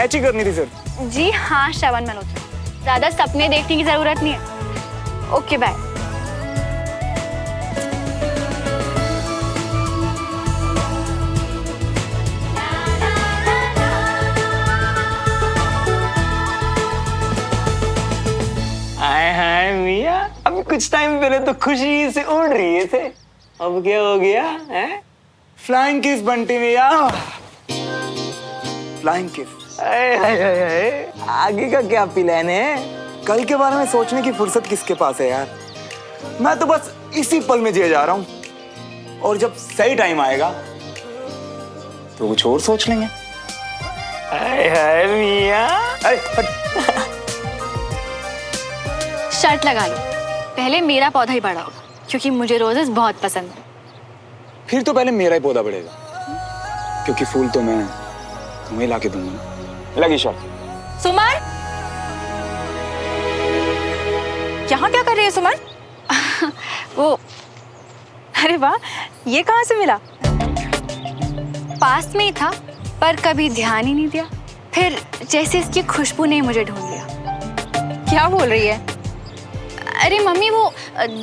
कैची करनी थी सिर्फ। जी हाँ श्रवण मल्होत्रा, ज्यादा सपने देखने की जरूरत नहीं है। Okay bye. हाय हाय मिया, अभी कुछ टाइम पहले तो खुशी से उड़ रही थे, अब क्या हो गया है? फ्लाइंग किस बंटी मिया, फ्लाइंग किस। आगे का क्या प्लान है? कल के बारे में सोचने की फुर्सत किसके पास है यार? मैं तो बस इसी पल में जिए जा रहा हूँ, और जब सही टाइम आएगा तो कुछ और सोच लेंगे। हाय हाय मिया। शर्त लगा लो, पहले मेरा पौधा ही बड़ा होगा, क्योंकि मुझे रोजेस बहुत पसंद है। फिर तो पहले मेरा ही पौधा बढ़ेगा, क्योंकि फूल तो मैं तुम्हें ला के दूंगा। लगी शर्त। सुमन, यहाँ क्या कर रही है सुमन? वो अरे वाह, ये कहाँ से मिला? पास में ही था, पर कभी ध्यान ही नहीं दिया। फिर जैसे इसकी खुशबू ने मुझे ढूंढ लिया। क्या बोल रही है? अरे मम्मी, वो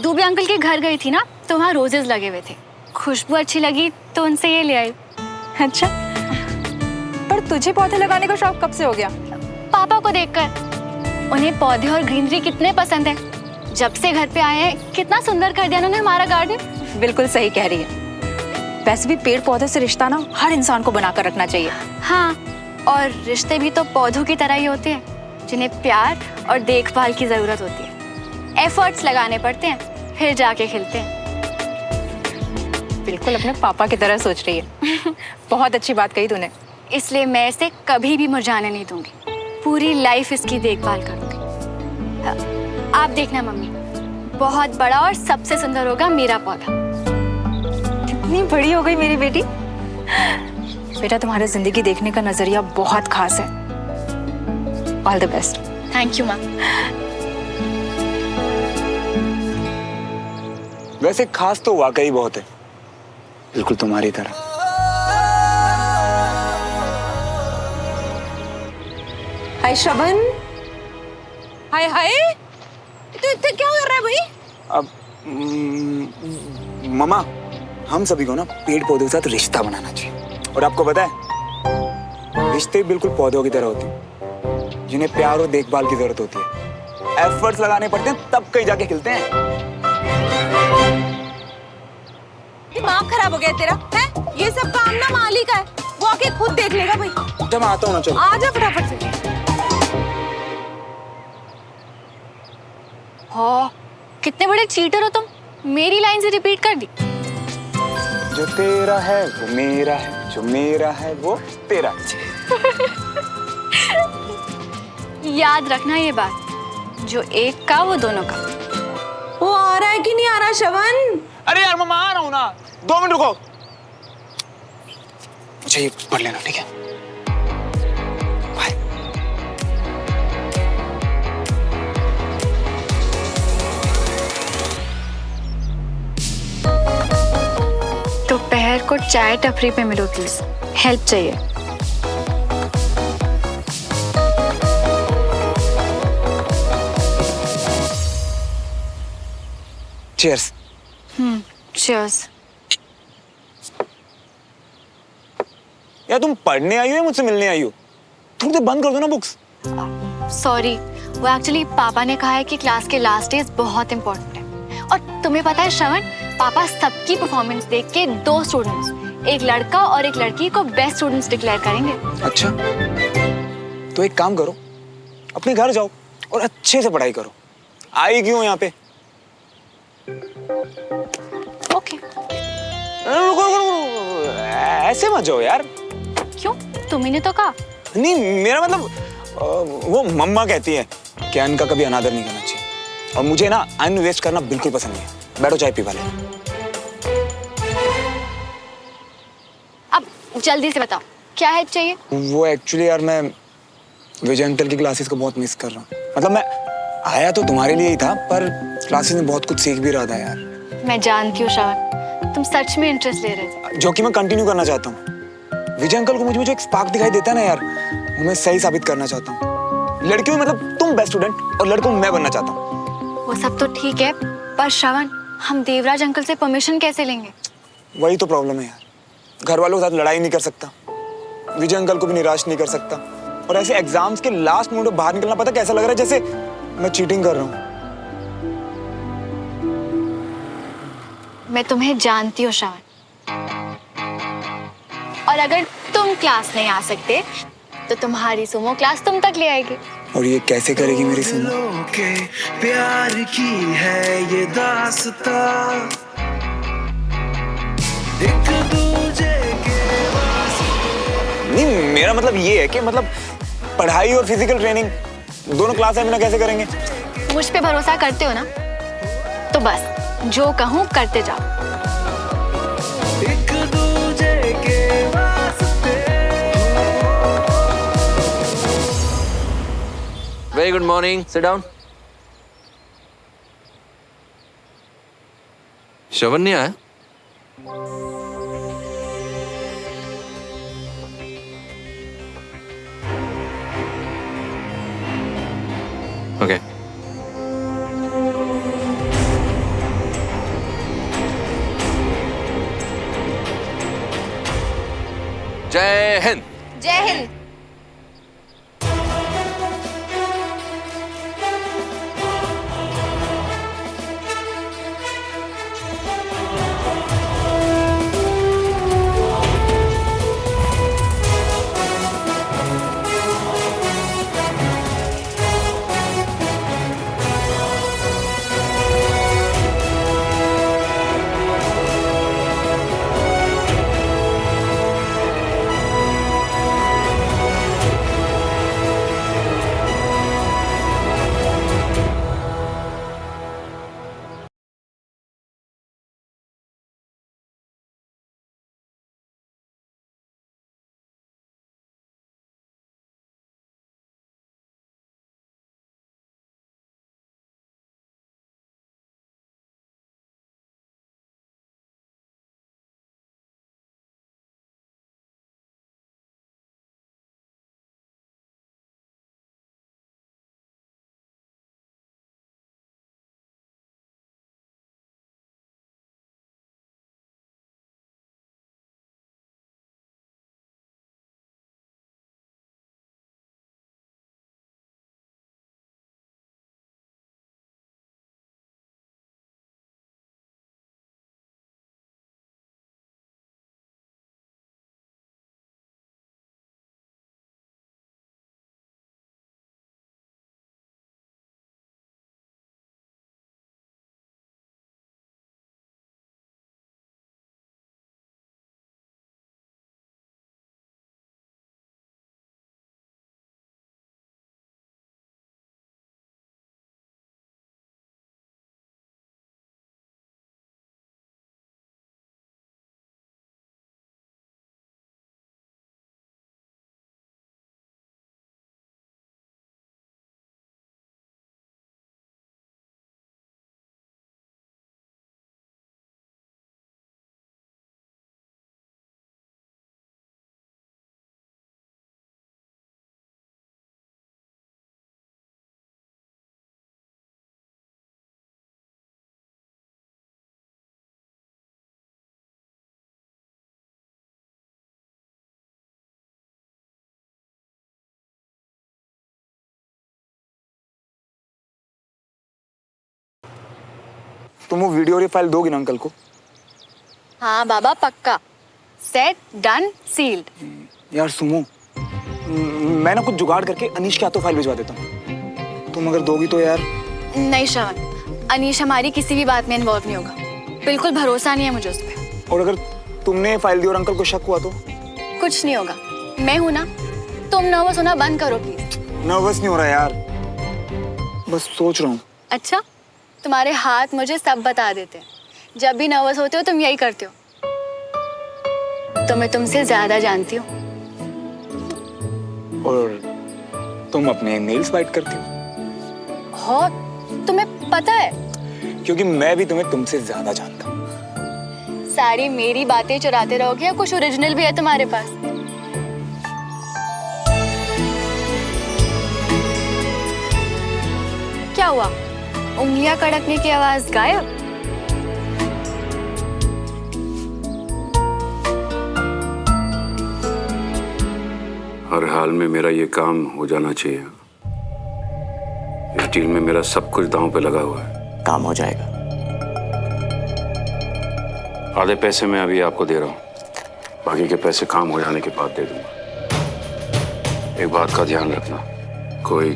दुबे अंकल के घर गई थी ना, तो वहाँ रोजेस लगे हुए थे, खुशबू अच्छी लगी तो उनसे ये ले आई। अच्छा, पर तुझे पौधे लगाने का शौक कब से हो गया? पापा को देखकर। उन्हें पौधे और ग्रीनरी कितने पसंद है। जब से घर पे आए हैं, कितना सुंदर कर दिया उन्होंने हमारा गार्डन। बिल्कुल सही कह रही है। वैसे भी पेड़ पौधे से रिश्ता ना हर इंसान को बनाकर रखना चाहिए। हाँ, और रिश्ते भी तो पौधों की तरह ही होते हैं, जिन्हें प्यार और देखभाल की जरूरत होती है। एफर्ट्स लगाने पड़ते हैं, फिर जाके खिलते हैं। बिल्कुल अपने पापा की तरह सोच रही है। बहुत अच्छी बात कही तूने। इसलिए मैं इसे कभी भी मुरझाने नहीं दूंगी, पूरी लाइफ इसकी देखभाल करूंगी। आप देखना मम्मी, बहुत बड़ा और सबसे सुंदर होगा मेरा पौधा। कितनी बड़ी हो गई मेरी बेटी। बेटा, तुम्हारे जिंदगी देखने का नजरिया बहुत खास है। All the best. Thank you माँ। वैसे खास तो वाकई बहुत है, बिल्कुल तुम्हारी तरह। हाय श्रवण, हाय हाय, तो इतना क्या हो रहा है भाई? अब मम्मा, हम सभी को ना पेड़ पौधों के साथ रिश्ता बनाना चाहिए। और आपको पता है, रिश्ते बिल्कुल पौधों की तरह होते हैं, जिन्हें प्यार और देखभाल की जरूरत होती है। एफर्ट्स लगाने पड़ते हैं, तब कहीं जाके खिलते हैं। दिमाग खराब हो गया तेरा है? ये सब काम ना माली का है, वो आके खुद देख लेगा भाई। जब मैं आता हूँ ना, चलो आ जा फटाफट से। हो, कितने बड़े चीटर हो तुम, मेरी लाइन से रिपीट कर दी। जो तेरा है वो मेरा है, जो मेरा है वो तेरा। याद रखना ये बात, जो एक का वो दोनों का। वो आ रहा है कि नहीं आ रहा श्रवण? अरे यार मम्मा, आ रहा हूँ ना, 2 मिनट रुको। मुझे ये पढ़ लेना, ठीक है? बाय। दोपहर को चाय टपरी पे मिलो प्लीज, हेल्प चाहिए। चीयर्स। चीयर्स। यार तुम पढ़ने आई हो या मुझसे मिलने आई हो? थोड़ी देर बंद कर दो ना बुक्स। सॉरी, वो एक्चुअली पापा ने कहा है कि क्लास के लास्ट डेज बहुत इंपॉर्टेंट है। और तुम्हें पता है श्रवण, पापा सबकी परफॉर्मेंस देख के 2 स्टूडेंट्स, एक लड़का और एक लड़की को बेस्ट स्टूडेंट्स डिक्लेयर करेंगे। अच्छा, तो एक काम करो, अपने घर जाओ और अच्छे से पढ़ाई करो। आई क्यों यहाँ पे? ओके। रुको रुको रुको, ऐसे मत जाओ यार। क्यों, तुम्ही ने तो कहा। नहीं, मेरा मतलब वो मम्मा कहती है कि अन्न का कभी अनादर नहीं करना चाहिए, और मुझे ना अन्न वेस्ट करना बिल्कुल पसंद नहीं है। बैठो, चाय पी वाले। अब जल्दी से बताओ, क्या हेल्प चाहिए? वो एक्चुअली यार, मैं विजय अंकल की क्लासेस को बहुत मिस कर रहा हूँ। मतलब मैं आया तो तुम्हारे लिए ही था, पर क्लासेस में बहुत कुछ सीख भी रहा था यार। मैं जानती हूँ श्रवण, तुम सच में इंटरेस्ट ले रहे थे। जो कि मैं कंटिन्यू करना चाहता हूँ। विजय अंकल को मुझ में जो एक स्पार्क दिखाई देता है ना यार, वो मैं सही साबित करना चाहता हूँ। लड़कियों में मतलब तुम बेस्ट स्टूडेंट और लड़कों में मैं बनना चाहता हूँ। वो सब तो ठीक है, पर श्रवण, हम देवराज अंकल से परमिशन कैसे लेंगे? वही तो प्रॉब्लम है यार। घर वालों के साथ लड़ाई नहीं कर सकता, विजय अंकल को भी निराश नहीं कर सकता, और ऐसे एग्जाम्स के लास्ट मोमेंट में बाहर निकलना पता कैसा लग रहा है, जैसे मैं चीटिंग कर रहा हूँ। मैं तुम्हें जानती हूँ श्रवण, और अगर तुम क्लास नहीं आ सकते तो तुम्हारी सुमो क्लास तुम तक ले आएगी। और ये कैसे करेगी मेरी सुमो? के प्यार की है ये दास्तां, एक दूजे के नहीं, मेरा मतलब ये है कि मतलब पढ़ाई और फिजिकल ट्रेनिंग दोनों क्लास में ना कैसे करेंगे? मुझ पे भरोसा करते हो ना, तो बस जो कहूँ करते जाओ। एक दूजे के वास्ते। Very good morning. Sit down. श्रवण नहीं आया? Okay. जय हिंद। जय हिंद। तुम वो वीडियो और ये फाइल दोगी ना अंकल को? हाँ बाबा, पक्का। Set, done, sealed. यार सुमो, मैं ना कुछ जुगाड़ करके अनीश के हाथों फाइल भिजवा देता हूँ। तुम अगर दोगी तो यार। नहीं श्रवण, अनीश हमारी किसी भी बात में इन्वॉल्व नहीं होगा। बिल्कुल भरोसा नहीं है मुझे उस पर। और अगर तुमने फाइल दी और अंकल को शक हुआ तो? कुछ नहीं होगा, मैं हूं ना। तुम नर्वस होना बंद करो प्लीज। नर्वस नहीं हो रहा यार, बस सोच रहा हूँ। अच्छा, तुम्हारे हाथ मुझे सब बता देते हैं। जब भी नर्वस होते हो तुम यही करते हो। तो मैं तुमसे ज्यादा जानती हूँ। और तुम अपने नेल्स बाइट करती हो? हो, तुम्हें पता है? क्योंकि मैं भी तुम्हें तुमसे ज्यादा जानता हूँ। सारी मेरी बातें चुराते रहोगे या कुछ ओरिजिनल भी है तुम्हारे पास? हुआ? उंगलियां कड़कने की आवाज गायब? हर हाल में मेरा ये काम हो जाना चाहिए। इस डील में मेरा सब कुछ दांव पे लगा हुआ है। काम हो जाएगा। आधे पैसे मैं अभी आपको दे रहा हूँ, बाकी के पैसे काम हो जाने के बाद दे दूंगा। एक बात का ध्यान रखना, कोई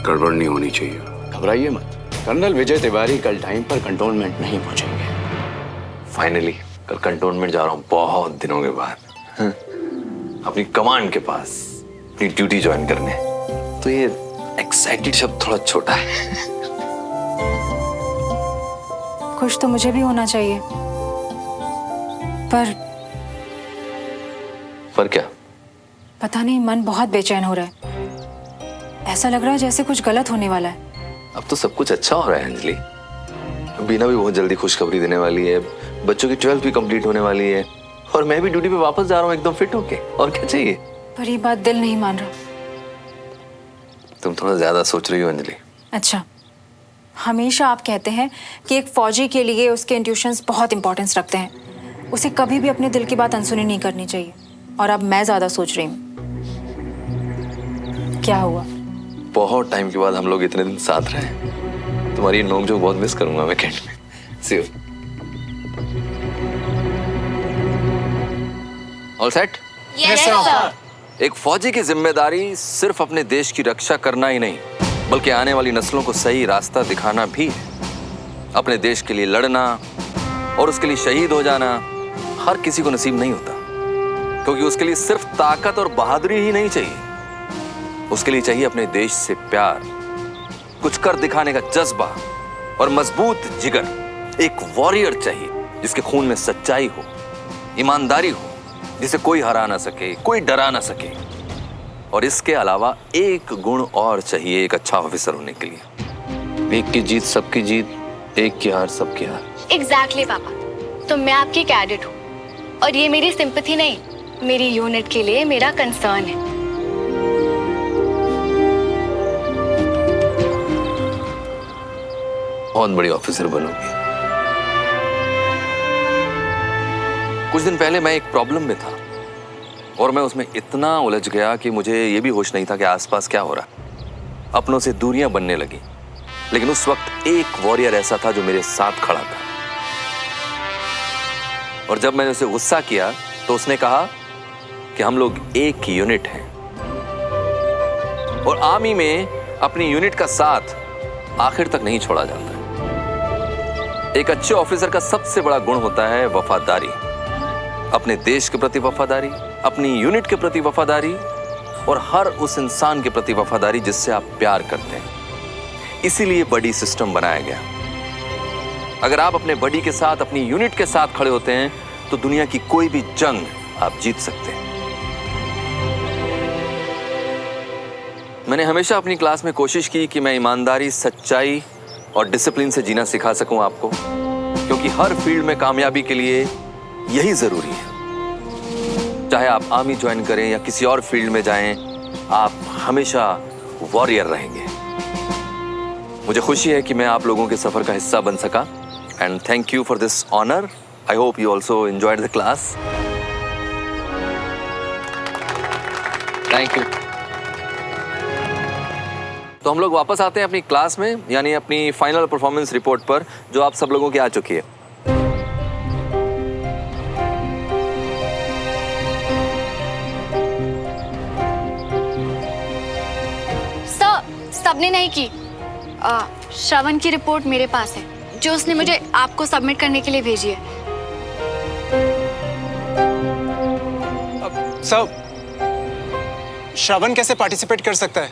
गड़बड़ नहीं होनी चाहिए। घबराइए मत, कर्नल विजय तिवारी कल टाइम पर कंटोनमेंट नहीं पहुंचेंगे। फाइनली कल कंटोनमेंट जा रहा हूँ बहुत दिनों के बाद, अपनी कमांड के पास अपनी ड्यूटी ज्वाइन करने। तो ये एक्साइटेड शब्द थोड़ा छोटा है। खुश तो मुझे भी होना चाहिए, पर क्या? पता नहीं, मन बहुत बेचैन हो रहा है। ऐसा लग रहा है जैसे कुछ गलत होने वाला है। अब तो सब कुछ अच्छा हो रहा है अंजलि। बीना भी बहुत जल्दी खुशखबरी देने वाली है, बच्चों की 12th भी कंप्लीट होने वाली है, और मैं भी ड्यूटी पे वापस जा रहा हूँ एकदम फिट होके। और क्या चाहिए? पर ये बात दिल नहीं मान रहा। तुम थोड़ा ज्यादा सोच रही हो अंजलि। अच्छा, हमेशा आप कहते हैं कि एक फौजी के लिए उसके इंट्यूशंस बहुत इंपॉर्टेंस रखते हैं, उसे कभी भी अपने दिल की बात अनसुनी नहीं करनी चाहिए। और अब मैं ज्यादा सोच रही हूँ। क्या हुआ? बहुत टाइम के बाद हम लोग इतने दिन साथ रहे। तुम्हारी नोक-झोंक बहुत मिस करूंगा मैं कैंट में। See you. All set? Yes, sir. एक फौजी की जिम्मेदारी सिर्फ अपने देश की रक्षा करना ही नहीं, बल्कि आने वाली नस्लों को सही रास्ता दिखाना भी है। अपने देश के लिए लड़ना और उसके लिए शहीद हो जाना हर किसी को नसीब नहीं होता, क्योंकि उसके लिए सिर्फ ताकत और बहादुरी ही नहीं चाहिए, उसके लिए चाहिए अपने देश से प्यार, कुछ कर दिखाने का जज्बा और मजबूत जिगर। एक वॉरियर चाहिए जिसके खून में सच्चाई हो, ईमानदारी हो, जिसे कोई हरा ना सके, कोई डरा ना सके। और इसके अलावा एक गुण और चाहिए एक अच्छा ऑफिसर होने के लिए। एक की जीत सबकी जीत, एक की हार सबकी हार। एग्जैक्टली पापा, तो मैं आपकी कैडेट हूँ, और ये मेरी सिंपैथी नहीं, मेरी यूनिट के लिए मेरा कंसर्न है। बहुत बड़ी ऑफिसर बनोगी। कुछ दिन पहले मैं एक प्रॉब्लम में था और मैं उसमें इतना उलझ गया कि मुझे ये भी होश नहीं था कि आसपास क्या हो रहा। अपनों से दूरियां बनने लगी, लेकिन उस वक्त एक वॉरियर ऐसा था जो मेरे साथ खड़ा था। और जब मैंने उसे गुस्सा किया तो उसने कहा कि हम लोग एक ही यूनिट हैं, और आर्मी में अपनी यूनिट का साथ आखिर तक नहीं छोड़ा जाता। एक अच्छे ऑफिसर का सबसे बड़ा गुण होता है वफादारी, अपने देश के प्रति वफादारी, अपनी यूनिट के प्रति वफादारी, और हर उस इंसान के प्रति वफादारी जिससे आप प्यार करते हैं। इसीलिए बडी सिस्टम बनाया गया। अगर आप अपने बडी के साथ, अपनी यूनिट के साथ खड़े होते हैं तो दुनिया की कोई भी जंग आप जीत सकते हैं। मैंने हमेशा अपनी क्लास में कोशिश की कि मैं ईमानदारी, सच्चाई और डिसिप्लिन से जीना सिखा सकूं आपको, क्योंकि हर फील्ड में कामयाबी के लिए यही जरूरी है। चाहे आप आर्मी ज्वाइन करें या किसी और फील्ड में जाएं, आप हमेशा वॉरियर रहेंगे। मुझे खुशी है कि मैं आप लोगों के सफर का हिस्सा बन सका, and thank you for this honour. I hope you also enjoyed the class. Thank you. तो हम लोग वापस आते हैं अपनी क्लास में, यानी अपनी फाइनल परफॉर्मेंस रिपोर्ट पर, जो आप सब लोगों की आ चुकी है। सर, सबने नहीं की। श्रवण की रिपोर्ट मेरे पास है, जो उसने मुझे आपको सबमिट करने के लिए भेजी है। सर, श्रवण कैसे पार्टिसिपेट कर सकता है?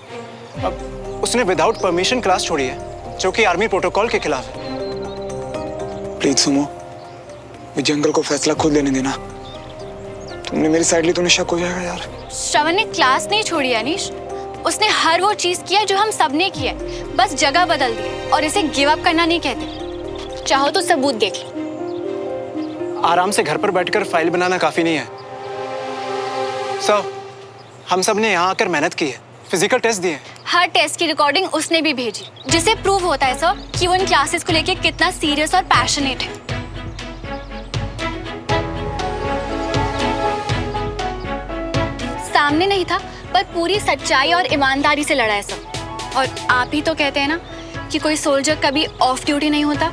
अब उसने विदाउट परमिशन क्लास छोड़ी है, जो कि आर्मी प्रोटोकॉल के खिलाफ है। प्लीज सुमो, मुझे अंकल को फैसला खुद लेने देना। तुमने मेरी साइड ली तो शक हो जाएगा यार। श्रवण ने क्लास नहीं छोड़ी अनीश, उसने हर वो चीज किया जो हम सबने किया, बस जगह बदल दी। और इसे गिव अप करना नहीं कहते। चाहो तो सबूत देख लो। आराम से घर पर बैठकर फाइल बनाना काफी नहीं है। सर, हम सब ने यहाँ आकर मेहनत की है, फिजिकल टेस्ट दिए। हर टेस्ट की रिकॉर्डिंग उसने भी भेजी, जिससे प्रूव होता है सर कि वो इन क्लासेस को लेके कितना सीरियस और पैशनेट है। सामने नहीं था, पर पूरी सच्चाई और ईमानदारी से लड़ा है सर। और आप ही तो कहते हैं ना कि कोई सोल्जर कभी ऑफ ड्यूटी नहीं होता।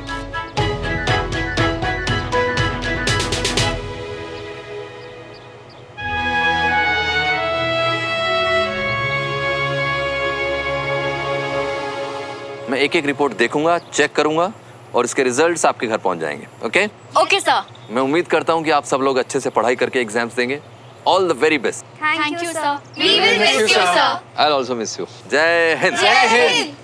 मैं एक एक रिपोर्ट देखूंगा, चेक करूंगा और इसके रिजल्ट्स आपके घर पहुंच जाएंगे। ओके? Okay sir. मैं उम्मीद करता हूं कि आप सब लोग अच्छे से पढ़ाई करके एग्जाम्स देंगे। All the very best. Thank you sir. We will miss you sir. I also miss you. Jai Hind. जय हिंद।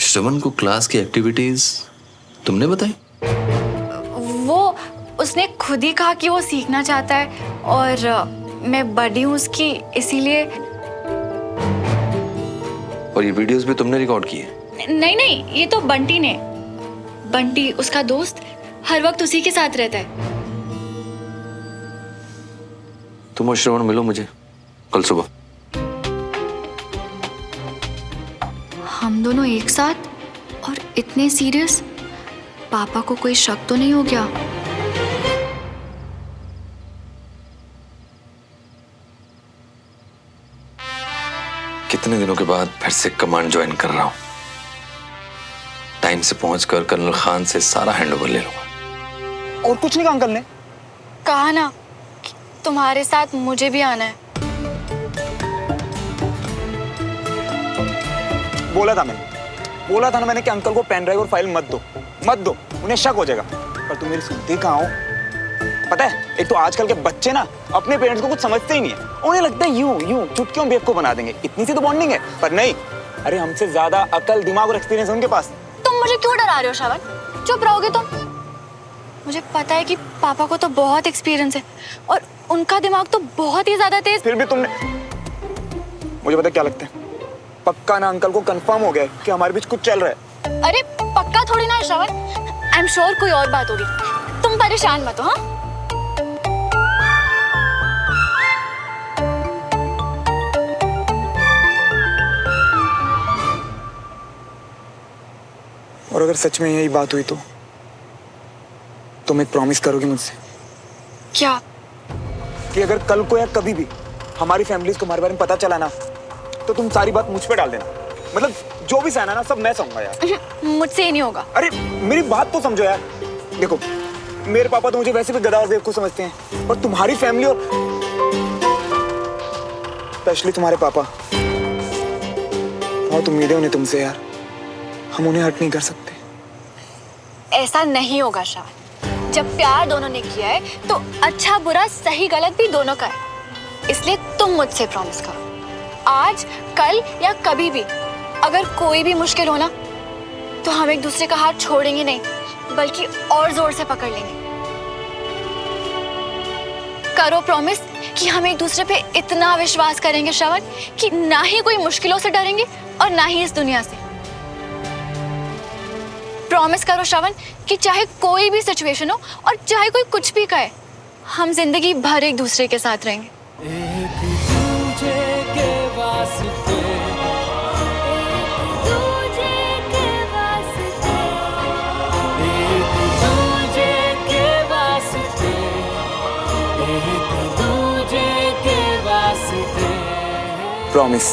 श्रवण को क्लास की एक्टिविटीज तुमने बताई? वो उसने खुद ही कहा कि वो सीखना चाहता है और मैं बड़ी हूँ उसकी, इसीलिए। और ये वीडियोस भी तुमने रिकॉर्ड किए? नहीं नहीं, ये तो बंटी ने। बंटी उसका दोस्त हर वक्त उसी के साथ रहता है। तुम और श्रवण मिलो मुझे कल सुबह। हम दोनों एक साथ और इतने सीरियस? पापा को कोई शक तो नहीं हो गया? कितने दिनों के बाद फिर से कमांड ज्वाइन कर रहा हूं। टाइम से पहुंचकर कर्नल खान से सारा हैंडओवर ले लूंगा। और कुछ नहीं कहा अंकल ने? कहा ना कि तुम्हारे साथ मुझे भी आना है। बोला था ना मैंने कि अंकल को पेन ड्राइव और फाइल मत दो, उन्हें शक हो जाएगा। पर तुम मेरी सुनती कहाँ हो? पता है, एक तो आजकल के बच्चे ना अपने पेरेंट्स को कुछ समझते ही नहीं है। उन्हें लगता है यूं चुटकियों बेवकूफ बना देंगे, इतनी सी तो बॉन्डिंग है। पर नहीं, अरे हमसे ज्यादा अकल, दिमाग और एक्सपीरियंस है उनके पास। तुम मुझे क्यों डरा रहे हो श्रवण? चुप रहोगे तुम? मुझे पता है कि पापा को तो बहुत एक्सपीरियंस है और उनका दिमाग तो बहुत ही ज्यादा तेज। फिर भी तुमने, मुझे पता क्या लगता है, पक्का ना अंकल को कंफर्म हो गया कि हमारे बीच कुछ चल रहा है। अरे पक्का थोड़ी ना है श्रवण, आई एम श्योर कोई और बात होगी। तुम परेशान मत हो। हाँ, और अगर सच में यही बात हुई तो तुम एक प्रॉमिस करोगी मुझसे क्या? कि अगर कल को या कभी भी हमारी फैमिलीज को हमारे बारे में पता चला ना, तो तुम सारी बात मुझ पे डाल देना। मतलब जो भी सहना ना सब मैं सहूंगा यार। मुझसे ही नहीं होगा। अरे मेरी बात तो समझो यार। देखो, मेरे पापा तो मुझे वैसे भी गधा और बेवकूफ समझते हैं, और तुम्हारी फैमिली और स्पेशली तुम्हारे पापा, बहुत उम्मीदें उन्हें तुमसे यार। हम उन्हें हर्ट नहीं कर सकते। ऐसा नहीं होगा श्रवण। जब प्यार दोनों ने किया है तो अच्छा बुरा सही गलत भी दोनों का है। इसलिए तुम मुझसे प्रॉमिस करो, आज कल या कभी भी अगर कोई भी मुश्किल हो ना, तो हम एक दूसरे का हाथ छोड़ेंगे नहीं, बल्कि और जोर से पकड़ लेंगे। करो प्रॉमिस कि हम एक दूसरे पे इतना विश्वास करेंगे श्रवण कि ना ही कोई मुश्किलों से डरेंगे और ना ही इस दुनिया से। प्रॉमिस करो श्रवण कि चाहे कोई भी सिचुएशन हो और चाहे कोई कुछ भी कहे, हम जिंदगी भर एक दूसरे के साथ रहेंगे। प्रॉमिस।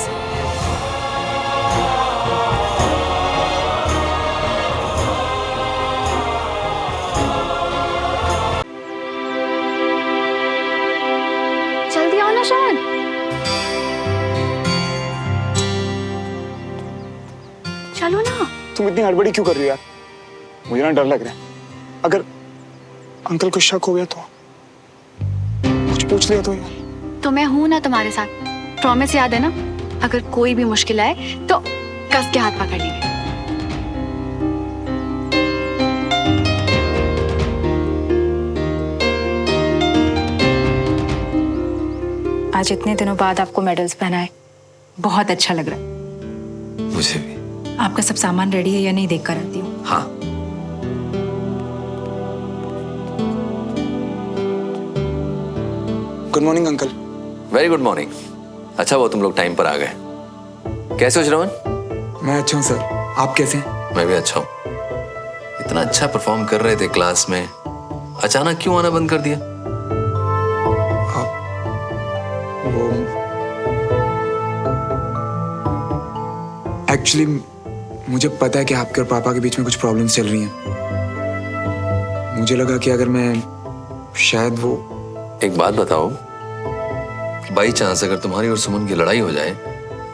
जल्दी आओ ना श्रवण। चलो ना। तुम इतनी हड़बड़ी क्यों कर रही हो यार? मुझे ना डर लग रहा है, अगर अंकल को शक हो गया तो कुछ पूछ लिया तो यार। तो मैं हूं ना तुम्हारे साथ। प्रॉमिस याद है ना? अगर कोई भी मुश्किल आए तो कस के हाथ पकड़ लेंगे। आज इतने दिनों बाद आपको मेडल्स पहनाए, बहुत अच्छा लग रहा है। मुझे भी। आपका सब सामान रेडी है या नहीं देख कर आती हूँ। हाँ। Good morning uncle. Very good morning. अच्छा वो तुम लोग टाइम पर आ गए। कैसे हो श्रवण? मैं अच्छा हूँ सर, आप कैसे हैं? मैं भी अच्छा हूँ। इतना अच्छा परफॉर्म कर रहे थे क्लास में, अचानक क्यों आना बंद कर दिया? वो एक्चुअली मुझे पता है कि आपके और पापा के बीच में कुछ प्रॉब्लम्स चल रही हैं। मुझे लगा कि अगर मैं शायद वो एक बात बताओ, बाई चांस अगर तुम्हारी और सुमन की लड़ाई हो जाए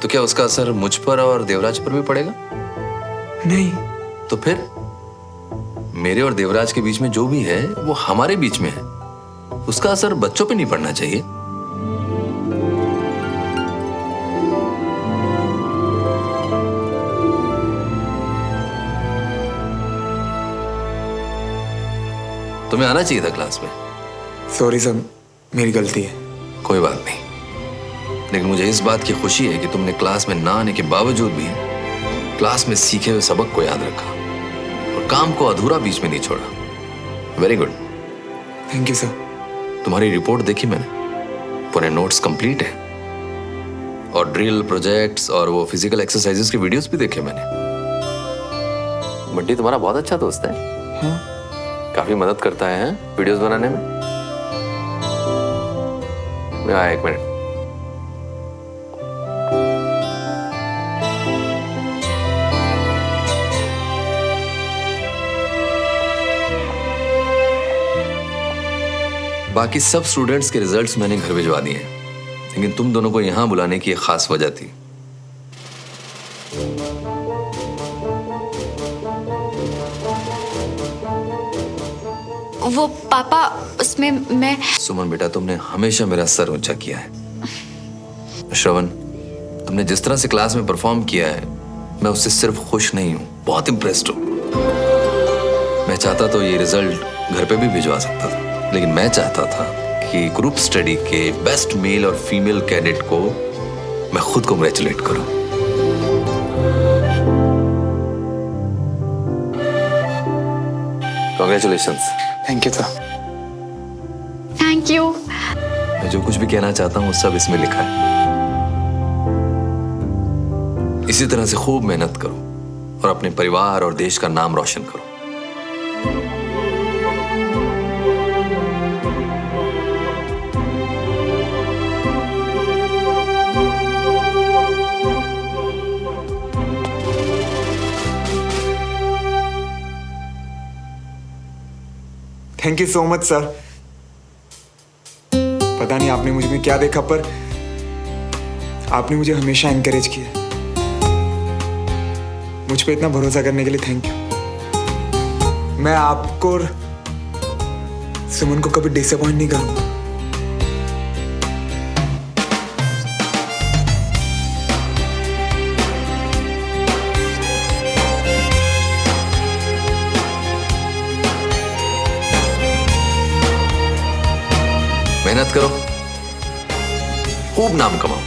तो क्या उसका असर मुझ पर और देवराज पर भी पड़ेगा? नहीं। तो फिर मेरे और देवराज के बीच में जो भी है वो हमारे बीच में है, उसका असर बच्चों पे नहीं पड़ना चाहिए। तुम्हें आना चाहिए था क्लास में। सॉरी सर, मेरी गलती है। कोई बात नहीं, लेकिन मुझे इस बात की खुशी है कि तुमने क्लास में ना आने के बावजूद भी क्लास में सीखे हुए सबक को याद रखा और काम को अधूरा बीच में नहीं छोड़ा। Very good. Thank you sir. तुम्हारी रिपोर्ट देखी मैंने, पूरे नोट्स कंप्लीट है और ड्रिल, प्रोजेक्ट्स और वो फिजिकल एक्सरसाइजेस के वीडियोस भी देखे मैंने। बंटी तुम्हारा बहुत अच्छा दोस्त है। हाँ? काफी मदद करता है वीडियोस बनाने में। मैं आया, एक मिनट। बाकी सब स्टूडेंट्स के रिजल्ट्स मैंने घर भिजवा दिए हैं, लेकिन तुम दोनों को यहां बुलाने की एक खास वजह थी। वो पापा, उसमें मैं सुमन बेटा, तुमने हमेशा मेरा सर ऊंचा किया है। श्रवण, तुमने जिस तरह से क्लास में परफॉर्म किया है, मैं उससे सिर्फ खुश नहीं हूं, बहुत इंप्रेस्ड हूं। मैं चाहता तो ये रिजल्ट घर पे भी भिजवा सकता था, लेकिन मैं चाहता था कि ग्रुप स्टडी के बेस्ट मेल और फीमेल कैडेट को मैं खुद कांग्रेचुलेट करूं। Congratulations. Thank you sir. Thank you. मैं जो कुछ भी कहना चाहता हूँ वो सब इसमें लिखा है। इसी तरह से खूब मेहनत करो और अपने परिवार और देश का नाम रोशन करो। Thank you so much sir. पता नहीं आपने मुझ में क्या देखा, पर आपने मुझे हमेशा एनकरेज किया। मुझ पे इतना भरोसा करने के लिए थैंक यू। मैं आपको और सुमन को कभी डिसअपॉइंट नहीं करूंगा। मेहनत करो, खूब नाम कमाओ,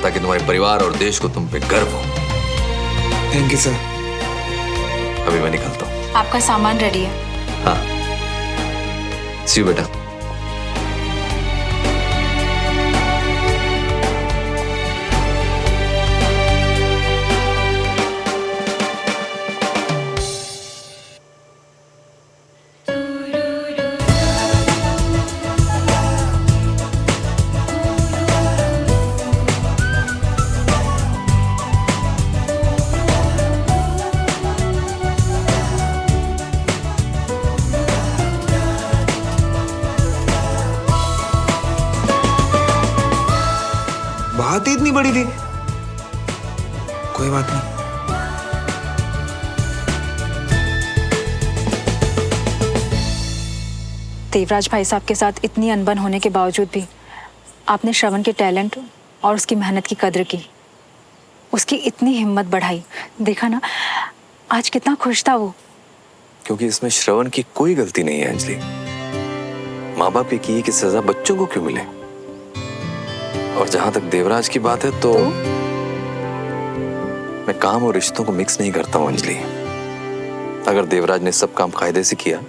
ताकि तुम्हारे परिवार और देश को तुम पे गर्व हो। Thank you sir. अभी मैं निकलता हूँ। आपका सामान रेडी है। हाँ, सी यू बेटा। बात ही इतनी बड़ी थी। कोई बात नहीं। देवराज भाई साहब के साथ इतनी अनबन होने के बावजूद भी आपने श्रवण के टैलेंट और उसकी मेहनत की कद्र की, उसकी इतनी हिम्मत बढ़ाई। देखा ना आज कितना खुश था वो। क्योंकि इसमें श्रवण की कोई गलती नहीं है अंजलि। माँ बाप की की सजा बच्चों को क्यों मिले? और जहां तक देवराज की बात है तो मैं काम और रिश्तों को मिक्स नहीं करता हूं अंजलि। अगर देवराज ने सब काम कायदे से किया,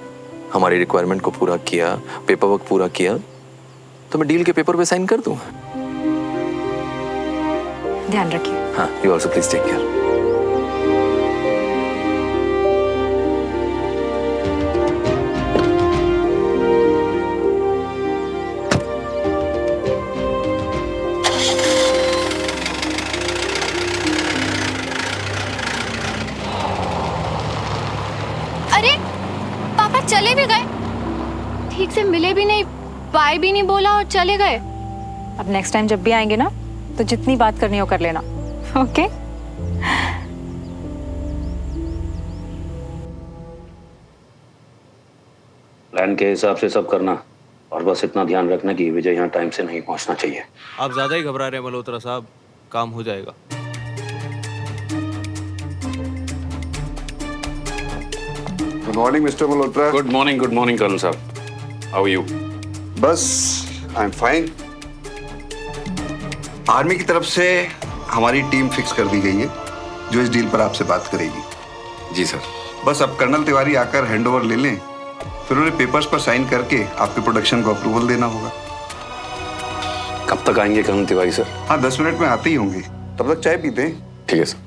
हमारी रिक्वायरमेंट को पूरा किया, पेपर वर्क पूरा किया, तो मैं डील के पेपर पे साइन कर दूंगा। ध्यान रखिए। हाँ, you also please take care. अरे पापा चले भी गए, ठीक से मिले भी नहीं, बाय भी नहीं बोला और चले गए। अब नेक्स्ट टाइम जब भी आएंगे ना, तो जितनी बात करनी हो कर लेना। ओके? प्लान के हिसाब से सब करना, और बस इतना ध्यान रखना कि विजय यहाँ टाइम से नहीं पहुँचना चाहिए। आप ज्यादा ही घबरा रहे हैं मल्होत्रा साहब, काम हो जाएगा। Good morning mister Malhotra. Good morning colonel साहब। How are you? बस आई एम फाइन। आर्मी की तरफ से हमारी टीम फिक्स कर दी गई है जो इस डील पर आपसे बात करेगी। जी सर। बस अब कर्नल तिवारी आकर हैंडओवर ले लें, फिर उन्हें पेपर्स पर साइन करके आपके प्रोडक्शन को अप्रूवल देना होगा। कब तक आएंगे कर्नल तिवारी सर? हाँ, 10 मिनट में आते ही होंगे। तब तक चाय पीते हैं। ठीक है सर।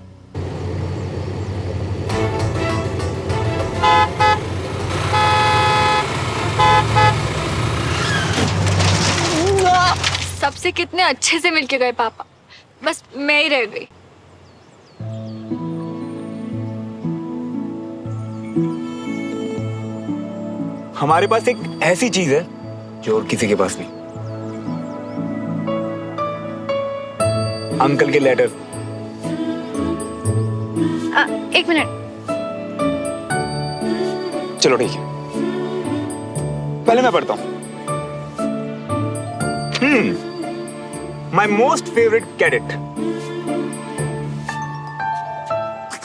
सबसे कितने अच्छे से मिलके गए पापा, बस मैं ही रह गई। हमारे पास एक ऐसी चीज है जो और किसी के पास नहीं। अंकल के लेटर। एक मिनट। चलो ठीक है, पहले मैं पढ़ता हूं। My most favourite cadet.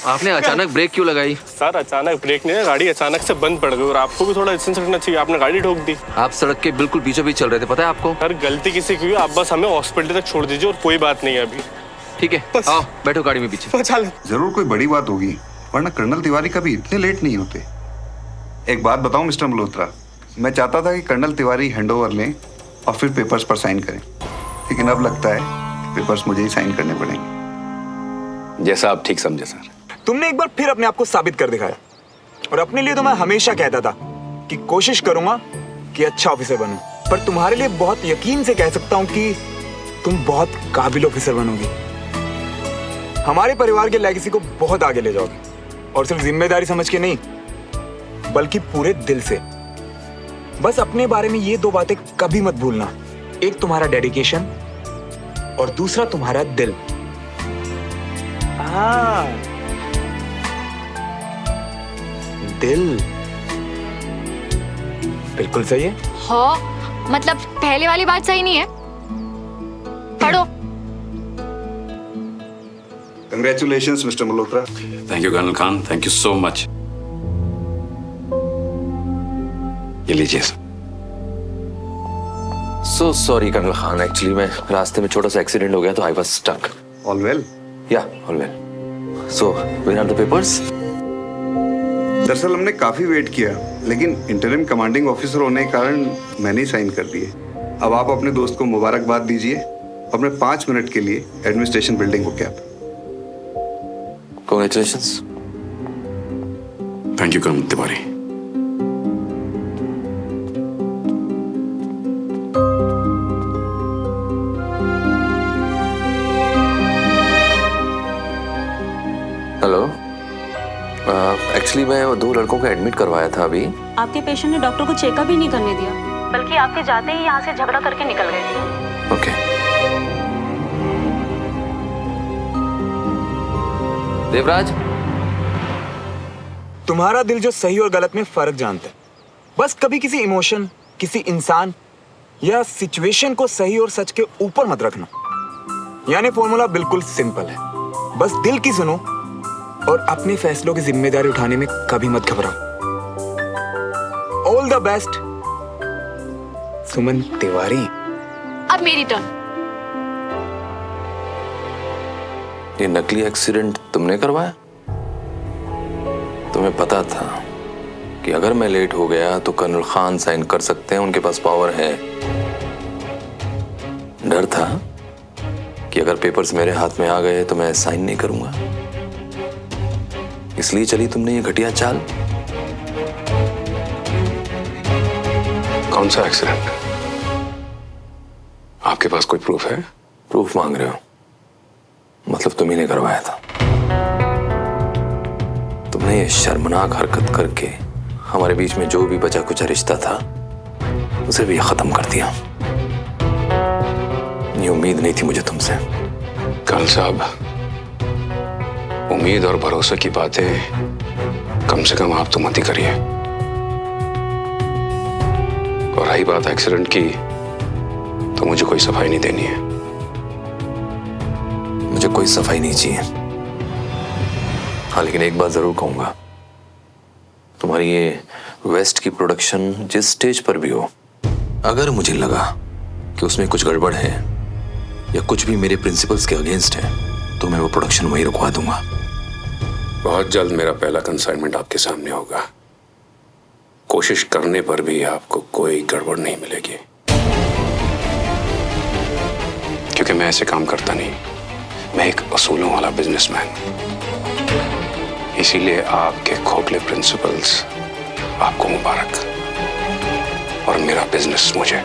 आपने अचानक ब्रेक क्यों लगाई? सर अचानक ब्रेक नहीं है, गाड़ी अचानक से बंद पड़ गई और आपको भी थोड़ा डिस्टेंस रखना चाहिए। आपने गाड़ी ठोक दी। आप सड़क के बिल्कुल बीचों बीच चल रहे थे, पता है आपको? सर गलती किसी की हुई, आप बस हमें हॉस्पिटल तक छोड़ दीजिए और कोई बात नहीं है अभी। ठीक है, आओ बैठो गाड़ी में पीछे। जरूर कोई बड़ी बात होगी, वरना कर्नल तिवारी कभी इतने लेट नहीं होते। एक बात बताऊं मिस्टर मल्होत्रा, मैं चाहता था कि कर्नल तिवारी हैंडओवर लें और फिर पेपर्स पर साइन करें, लेकिन अब लगता है पेपर्स मुझे ही साइन करने पड़ेंगे। जैसा आप ठीक समझे सर। तुमने एक बार फिर अपने आप को साबित कर दिखाया, और अपने लिए तो मैं हमेशा कहता था कि कोशिश करूंगा कि अच्छा ऑफिसर बनूं, पर तुम्हारे लिए बहुत यकीन से कह सकता हूं कि तुम बहुत काबिल ऑफिसर बनोगी। हमारे परिवार के लेगेसी को बहुत आगे ले जाओगे, और सिर्फ जिम्मेदारी समझ के नहीं बल्कि पूरे दिल से। बस अपने बारे में ये 2 बातें कभी मत भूलना, एक तुम्हारा डेडिकेशन और दूसरा तुम्हारा दिल। दिल बिल्कुल सही है। हाँ, मतलब पहले वाली बात सही नहीं है। पढ़ो। Congratulations mister Malhotra. Thank you colonel Khan, thank you so much. ये लीजिए sir. So sorry colonel Khan, actually मैं रास्ते में छोटा सा एक्सीडेंट हो गया तो I was stuck. All well? Yeah all well. So where are the papers? दरअसल हमने काफी वेट किया, लेकिन इंटरिम कमांडिंग ऑफिसर होने के कारण मैंने ही साइन कर दिए। अब आप अपने दोस्त को मुबारकबाद दीजिए और मैं 5 मिनट के लिए एडमिनिस्ट्रेशन बिल्डिंग को cab. Congratulations. Thank you colonel Tiwari. Hello, actually मैं 2 लड़कों को एडमिट करवाया था अभी। आपके पेशेंट ने डॉक्टर को चेकअप भी नहीं करने दिया, बल्कि आपके जाते ही यहाँ से झगड़ा करके निकल गए। ओके। देवराज, तुम्हारा दिल जो सही और गलत में फर्क जानता है। बस कभी किसी इमोशन, किसी इंसान या सिचुएशन को सही और सच के ऊपर मत रखना। यानी फॉर्मूला बिल्कुल सिंपल है, बस दिल की सुनो और अपने फैसलों की जिम्मेदारी उठाने में कभी मत घबराओ। ऑल द बेस्ट सुमन तिवारी। अब मेरी टर्न। ये नकली एक्सीडेंट तुमने करवाया? तुम्हें पता था कि अगर मैं लेट हो गया तो कर्नल खान साइन कर सकते हैं, उनके पास पावर है। डर था कि अगर पेपर्स मेरे हाथ में आ गए तो मैं साइन नहीं करूंगा, इसलिए चली तुमने ये घटिया चाल। कौन सा एक्सीडेंट? आपके पास कोई प्रूफ है? प्रूफ मांग रहे हो? मतलब तुम्ही ने करवाया था। तुमने ये शर्मनाक हरकत करके हमारे बीच में जो भी बचा कुचा रिश्ता था उसे भी खत्म कर दिया। ये उम्मीद नहीं थी मुझे तुमसे। कर्नल साहब, उम्मीद और भरोसे की बातें कम से कम आप तो मत ही करिए। और रही बात एक्सीडेंट की, तो मुझे कोई सफाई नहीं देनी है। मुझे कोई सफाई नहीं चाहिए। हाँ, लेकिन एक बात जरूर कहूंगा, तुम्हारी ये वेस्ट की प्रोडक्शन जिस स्टेज पर भी हो, अगर मुझे लगा कि उसमें कुछ गड़बड़ है या कुछ भी मेरे प्रिंसिपल्स के अगेंस्ट है, तो मैं वो प्रोडक्शन वहीं रुकवा दूंगा। बहुत जल्द मेरा पहला कंसाइनमेंट आपके सामने होगा। कोशिश करने पर भी आपको कोई गड़बड़ नहीं मिलेगी, क्योंकि मैं ऐसे काम करता नहीं। मैं एक असूलों वाला बिजनेसमैन। इसीलिए आपके खोखले प्रिंसिपल्स आपको मुबारक, और मेरा बिजनेस मुझे।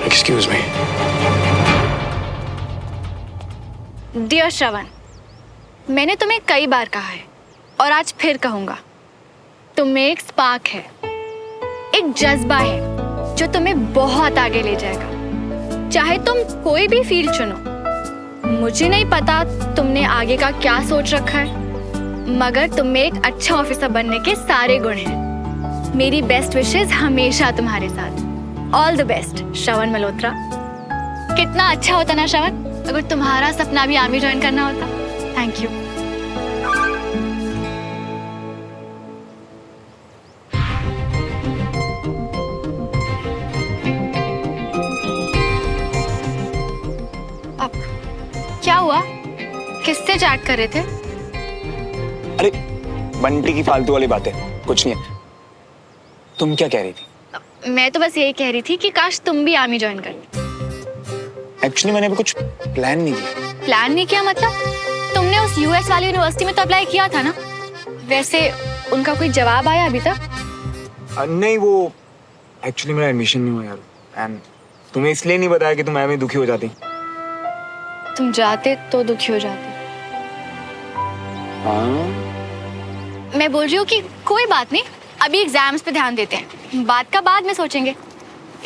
Excuse me. डियर श्रवण, मैंने तुम्हें कई बार कहा है और आज फिर कहूंगा, तुम में एक स्पार्क है, एक जज्बा है जो तुम्हें बहुत आगे ले जाएगा। चाहे तुम कोई भी फील्ड चुनो। मुझे नहीं पता तुमने आगे का क्या सोच रखा है, मगर तुम में एक अच्छा ऑफिसर बनने के सारे गुण हैं। मेरी बेस्ट विशेस हमेशा तुम्हारे साथ। ऑल द बेस्ट श्रवण मल्होत्रा। कितना अच्छा होता ना श्रवण, अगर तुम्हारा सपना भी आर्मी ज्वाइन करना होता। Thank you. अब क्या हुआ? किससे चैट कर रहे थे? अरे बंटी की फालतू वाली बातें, कुछ नहीं है। तुम क्या कह रही थी? मैं तो बस यही कह रही थी कि काश तुम भी आर्मी ज्वाइन करते। एक्चुअली मैंने अभी कुछ प्लान नहीं किया। प्लान नहीं किया मतलब? तुमने उस यूएस वाली यूनिवर्सिटी में तो अप्लाई किया था ना? वैसे उनका कोई जवाब आया अभी तक? नहीं, वो एक्चुअली मेरा एडमिशन नहीं हुआ यार। एंड तुम्हें इसलिए नहीं बताया कि तुम मैं दुखी हो जाती। तुम जाते तो दुखी हो जाते। मैं बोल रही हूँ कि कोई बात नहीं, अभी एग्जाम्स पे ध्यान देते हैं, बात का बाद में सोचेंगे,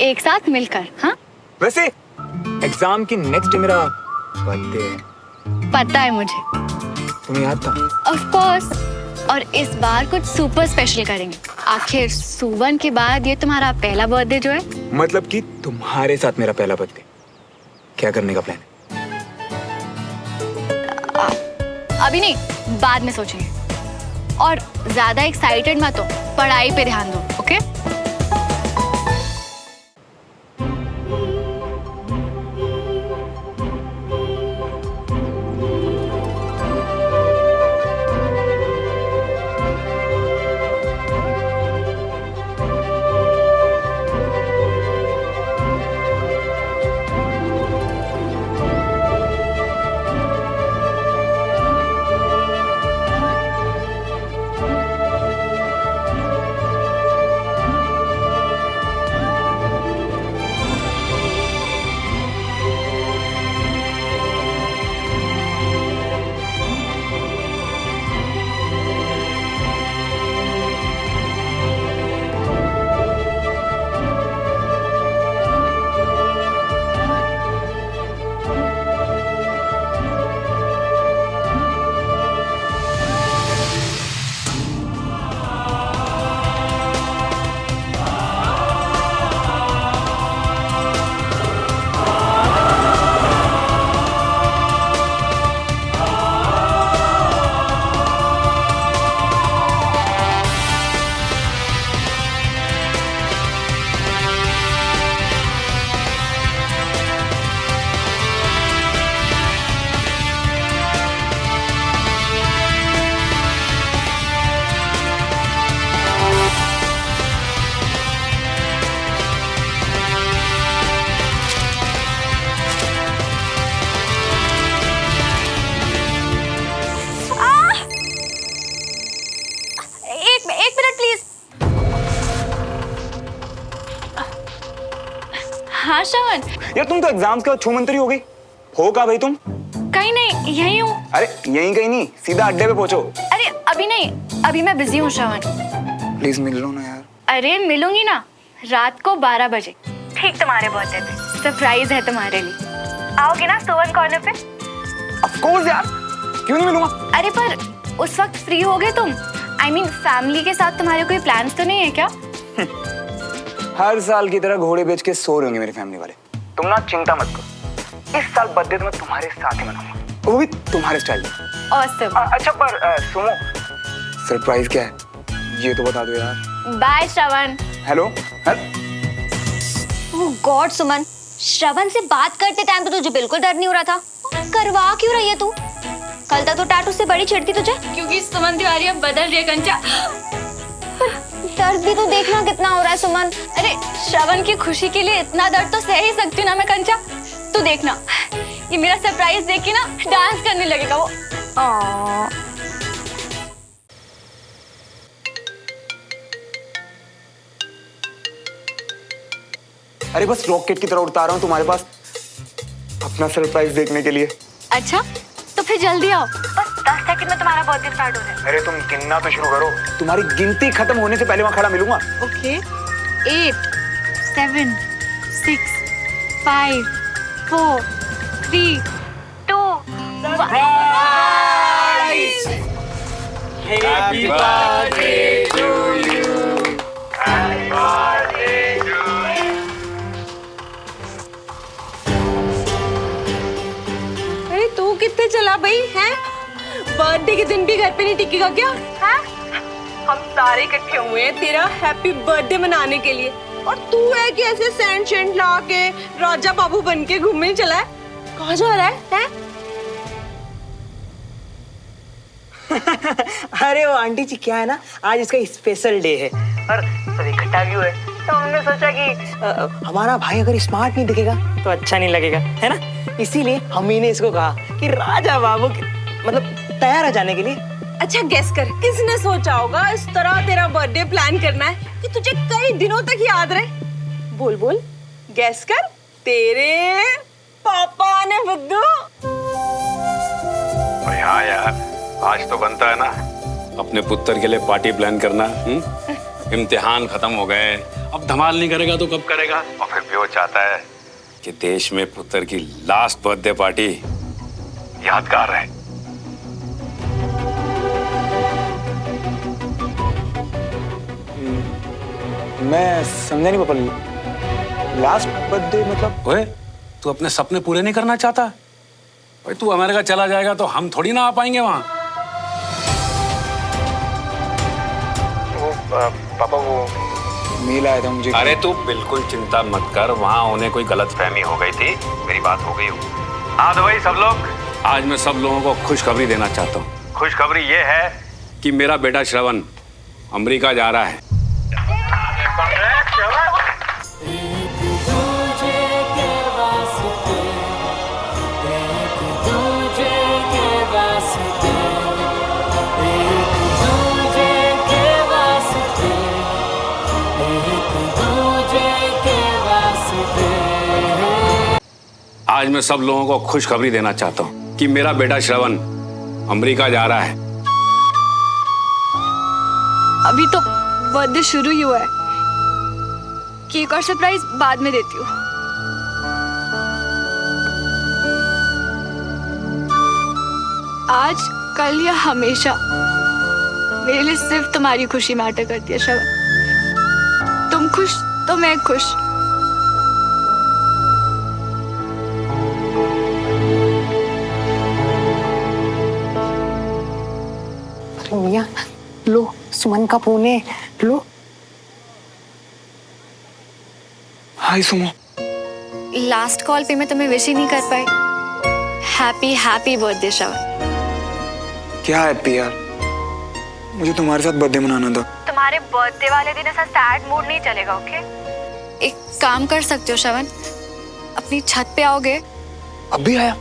एक साथ मिलकर। हाँ, वैसे एग्जाम की नेक्स्ट डे मेरा बर्थडे है। पता है मुझे। तुम्हें याद था? Of course. और इस बार कुछ सुपर स्पेशल करेंगे। आखिर सुवन के बाद ये तुम्हारा पहला बर्थडे जो है। मतलब कि तुम्हारे साथ मेरा पहला बर्थडे। क्या करने का प्लान है? अभी नहीं, बाद में सोचेंगे। और ज्यादा एक्साइटेड मत हो, पढ़ाई पे ध्यान दो। ओके? हाँ श्रवण। यार तुम तो एग्जाम्स के बाद छूमंतरी हो गई। हो कहाँ भाई तुम? कहीं नहीं, यही हूँ। अरे यहीं कहीं नहीं, सीधा अड्डे पे पहुंचो। अरे अभी नहीं, अभी मैं बिजी हूँ श्रवण। प्लीज मिल लो ना यार। अरे मिलूंगी ना, रात को 12 बजे, ठीक तुम्हारे बर्थडे पे। सरप्राइज है तुम्हारे लिए। आओगे ना सोवन कॉर्नर पे? ऑफ कोर्स यार, क्यों नहीं मिलूंगा? अरे पर उस वक्त फ्री होगे तुम? I mean, फैमिली के साथ तुम्हारे कोई प्लान्स तो नहीं है क्या? हर साल की तरह घोड़े बेच के सो रहे होंगे मेरी फैमिली वाले। तुम ना चिंता मत करो, इस साल बर्थडे तो मैं तुम्हारे साथ ही मनाऊंगा, वो भी तुम्हारे स्टाइल में। Awesome. अच्छा पर सुनो, सरप्राइज क्या है ये तो बता दो यार। बाय श्रवण। हेलो। ओह गॉड सुमन, श्रवण से बात करते टाइम तो तुझे बिल्कुल डर नहीं हो रहा था, करवा क्यों रही है तू? कल तक तो टैटू से बड़ी चिढ़ती तुझे। क्योंकि सुमन तिवारी अब बदल रही है कंचा। दर्द भी तो देखना कितना हो रहा है सुमन। अरे श्रवण की खुशी के लिए इतना दर्द तो सह ही सकती हूँ ना मैं कंचा। तू देखना, ये मेरा सरप्राइज देख के ना डांस करने लगेगा वो। अरे बस रॉकेट की तरह उड़ता रहा हूँ तुम्हारे पास अपना सरप्राइज देखने के लिए। अच्छा तो फिर जल्दी आओ, बस 10 सेकंड में तुम्हारा बर्थडे स्टार्ट हो रहा है। अरे तुम गिनना तो शुरू करो, तुम्हारी गिनती खत्म होने से पहले वहां खड़ा मिलूंगा। Okay 8 7 6 5 4 3 2 Happy birthday to you. Happy birthday to you. अरे तू कितने चला भाई हैं? बर्थडे के दिन भी घर पे नहीं टिकेगा क्या? हैं? हम सारे इकट्ठे हुए हैं तेरा हैप्पी बर्थडे मनाने के लिए, और तू है कि ऐसे सैंड शैंड ला के राजा बाबू बन के घूमने चला है। कहाँ जा रहा है? हैं? अरे वो आंटी जी क्या है ना, आज इसका स्पेशल डे है और सब इकट्ठा भी हुए, तो हमने सोचा कि हमारा भाई अगर स्मार्ट नहीं दिखेगा तो अच्छा नहीं लगेगा, है ना। इसीलिए हम ही ने इसको कहा कि राजा बाबू मतलब तैयार है जाने के लिए। अच्छा गेस कर, किसने सोचा होगा इस तरह तेरा बर्थडे प्लान करना है कि तुझे कई दिनों तक याद रहे? बोल बोल, गेस कर। तेरे पापा ने बुद्धू। हाँ यार, आज तो बनता है ना अपने पुत्र के लिए पार्टी प्लान करना। इम्तिहान खत्म हो गए, अब धमाल नहीं करेगा तो कब करेगा? और फिर भी वो चाहता है कि देश में पुत्र की लास्ट बर्थडे पार्टी यादगार रहे। मैं समझा नहीं पापा, लास्ट बर्थडे मतलब? ओए, तू अपने सपने पूरे नहीं करना चाहता? भाई तू अमेरिका चला जाएगा तो हम थोड़ी ना आ पाएंगे वहां। पापा वो मेल आया था मुझे। अरे तू बिल्कुल चिंता मत कर, वहां उन्हें कोई गलतफहमी हो गई थी, मेरी बात हो गई हो। हाँ तो भाई सब लोग, आज मैं सब लोगों को खुशखबरी देना चाहता हूँ। खुशखबरी ये है कि मेरा बेटा श्रवण अमेरिका जा रहा है। आज मैं सब लोगों को खुशखबरी देना चाहता हूँ कि मेरा बेटा श्रवण अमेरिका जा रहा है। अभी तो बर्थडे शुरू ही हुआ है, केक और सरप्राइज बाद में देती हूँ। आज कल या हमेशा मेरे लिए सिर्फ तुम्हारी खुशी मैटर करती है श्रवण। तुम खुश तो मैं खुश। अरे मियां लो, सुमन का फोन है, लो। हाय सुमो। लास्ट कॉल पे मैं तुम्हें विश ही नहीं कर पाई। हैप्पी हैप्पी बर्थडे श्रवण। क्या हैप्पी यार, मुझे तुम्हारे साथ बर्थडे मनाना था। तुम्हारे बर्थडे वाले दिन ऐसा सैड मूड नहीं चलेगा, ओके? एक काम कर सकते हो श्रवण, अपनी छत पे आओगे? अभी आया?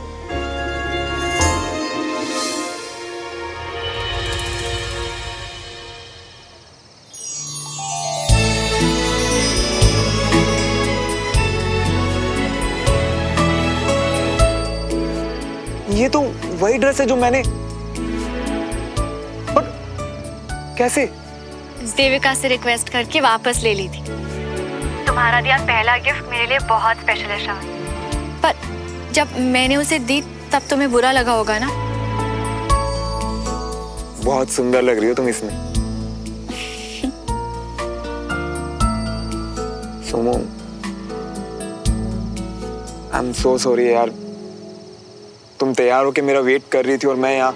ये तो वही ड्रेस है जो मैंने, पर कैसे? देविका से रिक्वेस्ट करके वापस ले ली थी। तुम्हारा दिया पहला गिफ्ट मेरे लिए बहुत स्पेशल है श्रवण, पर जब मैंने उसे दी तब तुम्हें बुरा लगा होगा ना? बहुत सुंदर लग रही हो तुम इसमें। Sumo, I am so sorry यार। तुम तैयार होके मेरा वेट कर रही थी और मैं यहाँ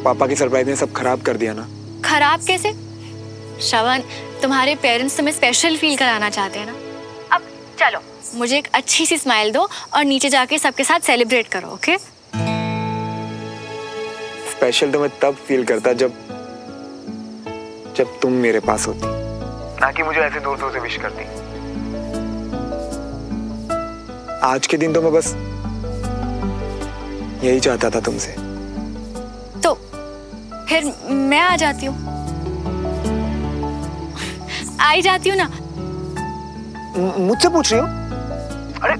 पापा की सरप्राइज ने सब खराब कर दिया ना। खराब कैसे? श्रवण, तुम्हारे पेरेंट्स तुम्हें स्पेशल फील कराना चाहते हैं ना। अब चलो, मुझे एक अच्छी सी स्माइल दो और नीचे जाके सबके साथ सेलिब्रेट करो, ओके? स्पेशल तो मैं तब फील करता जब तुम मेरे पास होती, ना कि मुझे ऐसे दूर दूर से विश करती। आज के दिन तो मैं बस यही चाहता था तुमसे। तो फिर मैं आ जाती हूँ, आई जाती हूँ ना। मुझसे पूछ रही हो? अरे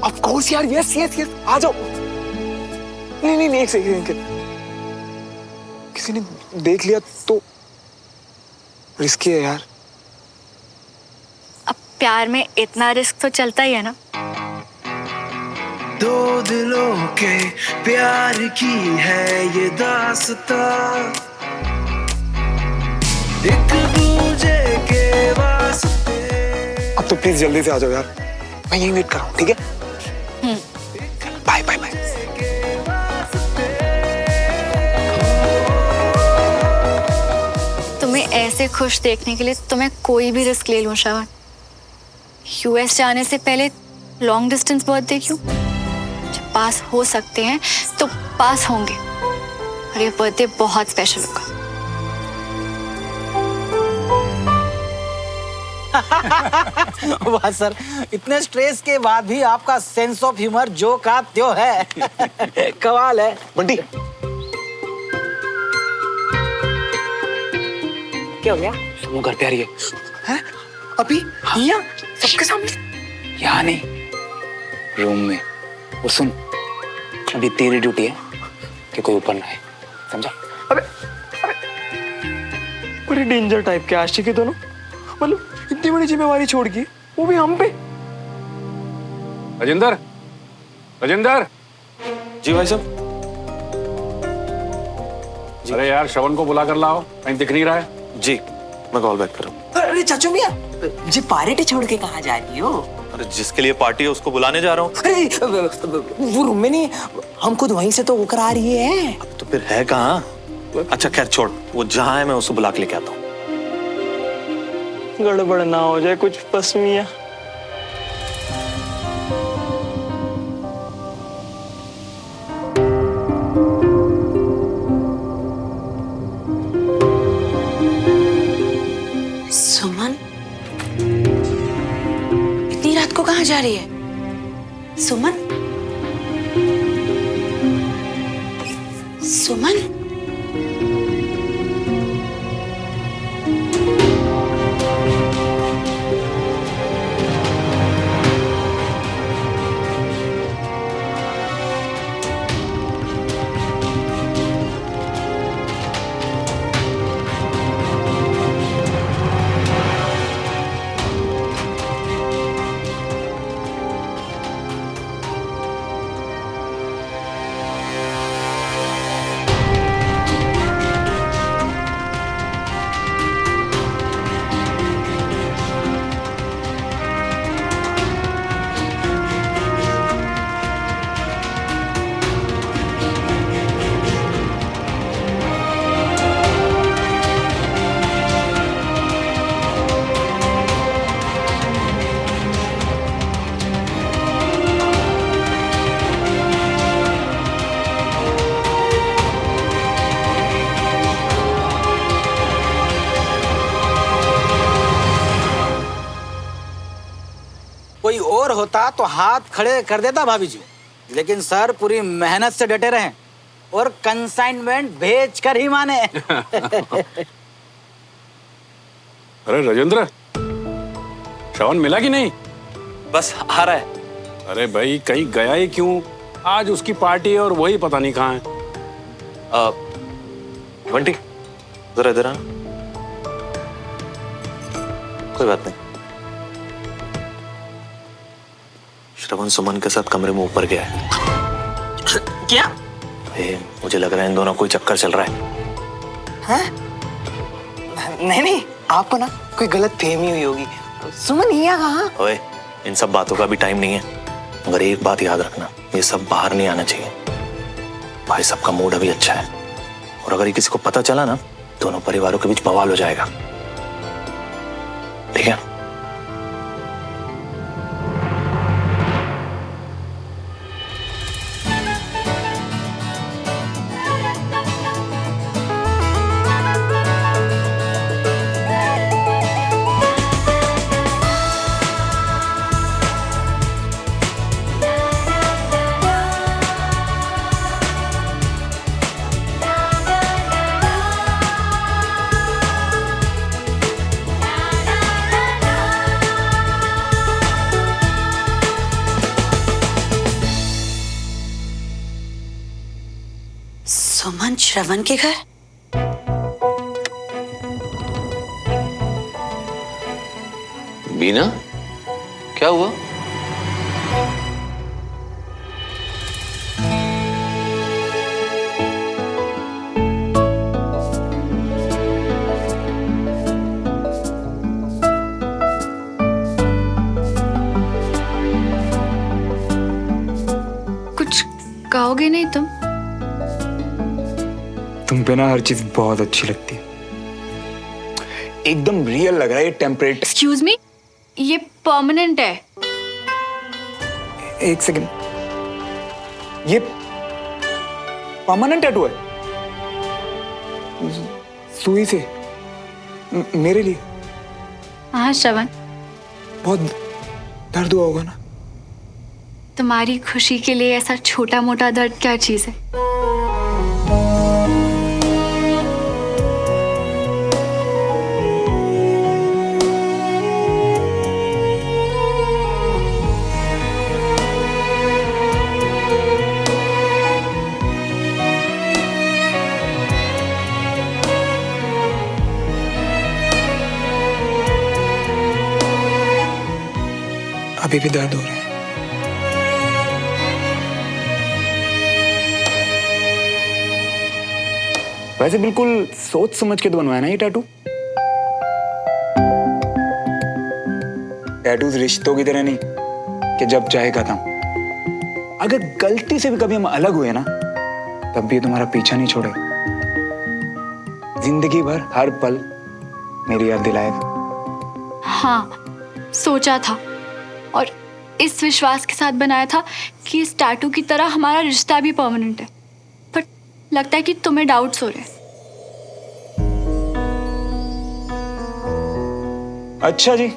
ऑफ कोर्स यार, यस यस यस, आ जाओ। नहीं नहीं नहीं, एक सेकंड, किसी ने देख लिया तो रिस्की है यार। अब प्यार में इतना रिस्क तो चलता ही है ना। दो दिलों के प्यार की है ये दास्तां, एक दूजे के वास्ते। अब तो प्लीज जल्दी से आ जाओ यार, मैं यहीं वेट कर रहा हूँ, ठीक है? Bye bye bye. तुम्हें ऐसे खुश देखने के लिए तो मैं कोई भी रिस्क ले लूं श्रवण। यूएस जाने से पहले लॉन्ग डिस्टेंस बर्थडे क्यों? जब पास हो सकते हैं तो पास होंगे, और ये बर्थडे बहुत स्पेशल होगा। वाह सर, इतने स्ट्रेस के बाद भी आपका सेंस ऑफ ह्यूमर जो का त्यो है। कमाल है। बंटी, क्या हो गया? सुनो घर पे आ रही है। हैं? अभी? हाँ। यहाँ सबके सामने? यहाँ नहीं, रूम में। वो सुन, अभी तेरी ड्यूटी है कि कोई ऊपर ना आए, समझा? अबे बड़े डेंजर टाइप के आशिक है दोनों। मतलब इतनी बड़ी जिम्मेवारी छोड़ के, वो भी हम पे। राजेंद्र, राजेंद्र। जी भाई साहब। अरे यार, श्रवण को बुला कर लाओ, कहीं दिख नहीं रहा है। जी, मैं कॉल बैक कर रहा हूँ। अरे चाचू मियां, जी पार्टी छोड़ के कहाँ जा रही हो? अरे जिसके लिए पार्टी है उसको बुलाने जा रहा हूँ। अरे वो रूम में नहीं, हम खुद वहीं से तो होकर आ रही है। तो फिर है कहाँ? अच्छा खैर छोड़, वो जहाँ है मैं उसको बुला के लेके आता हूँ। गड़बड़ ना हो जाए कुछ बस मियां। सुमन, इतनी रात को कहाँ जा रही है? सुमन, सुमन। कोई और होता तो हाथ खड़े कर देता भाभी जी, लेकिन सर पूरी मेहनत से डटे रहे और कंसाइनमेंट भेज कर ही माने। अरे राजेंद्र, श्रवण मिला कि नहीं? बस आ रहा है। अरे भाई कहीं गया ही क्यों? आज उसकी पार्टी है और वही पता नहीं कहाँ है। बंटी जरा इधर आना। कोई बात नहीं। श्रवण सुमन के साथ कमरे में ऊपर गया है। क्या? मुझे लग रहा है इन दोनों कोई चक्कर चल रहा है। हाँ? नहीं नहीं, आपको ना कोई गलत फहमी हुई होगी। सुमन यहाँ कहाँ? ओए, इन सब बातों का भी टाइम नहीं है। मगर एक बात याद रखना, ये सब बाहर नहीं आना चाहिए। भाई सबका मूड अभी अच्छा है, और अगर ये किसी को पता चला ना, दोनों परिवारों के बीच बवाल हो जाएगा। ठीक है? सुमन श्रवण के घर? बीना, क्या हुआ? कुछ कहोगे नहीं तुम? तुम पे ना हर चीज बहुत अच्छी लगती है, एकदम रियल लग रहा है। ये टेम्परेट। एक्सक्यूज मी, ये परमानेंट है। एक सेकंड, ये परमानेंट टैटू है सुई से मेरे लिए? हाँ श्रवण, बहुत दर्द हुआ होगा ना? तुम्हारी खुशी के लिए ऐसा छोटा मोटा दर्द क्या चीज है? अभी भी दर्द हो रहा है। वैसे बिल्कुल सोच समझ के तो बनवाया ना ये टैटू? टैटूज रिश्तों की तरह नहीं कि जब चाहे खत्म। अगर गलती से भी कभी हम अलग हुए ना, तब भी तुम्हारा पीछा नहीं छोड़ेगा। जिंदगी भर हर पल मेरी याद दिलाएगा। हाँ, सोचा था और इस विश्वास के साथ बनाया था कि इस टैटू की तरह हमारा रिश्ता भी परमानेंट है, पर लगता है कि तुम्हें डाउट्स हो रहे हैं। अच्छा जी,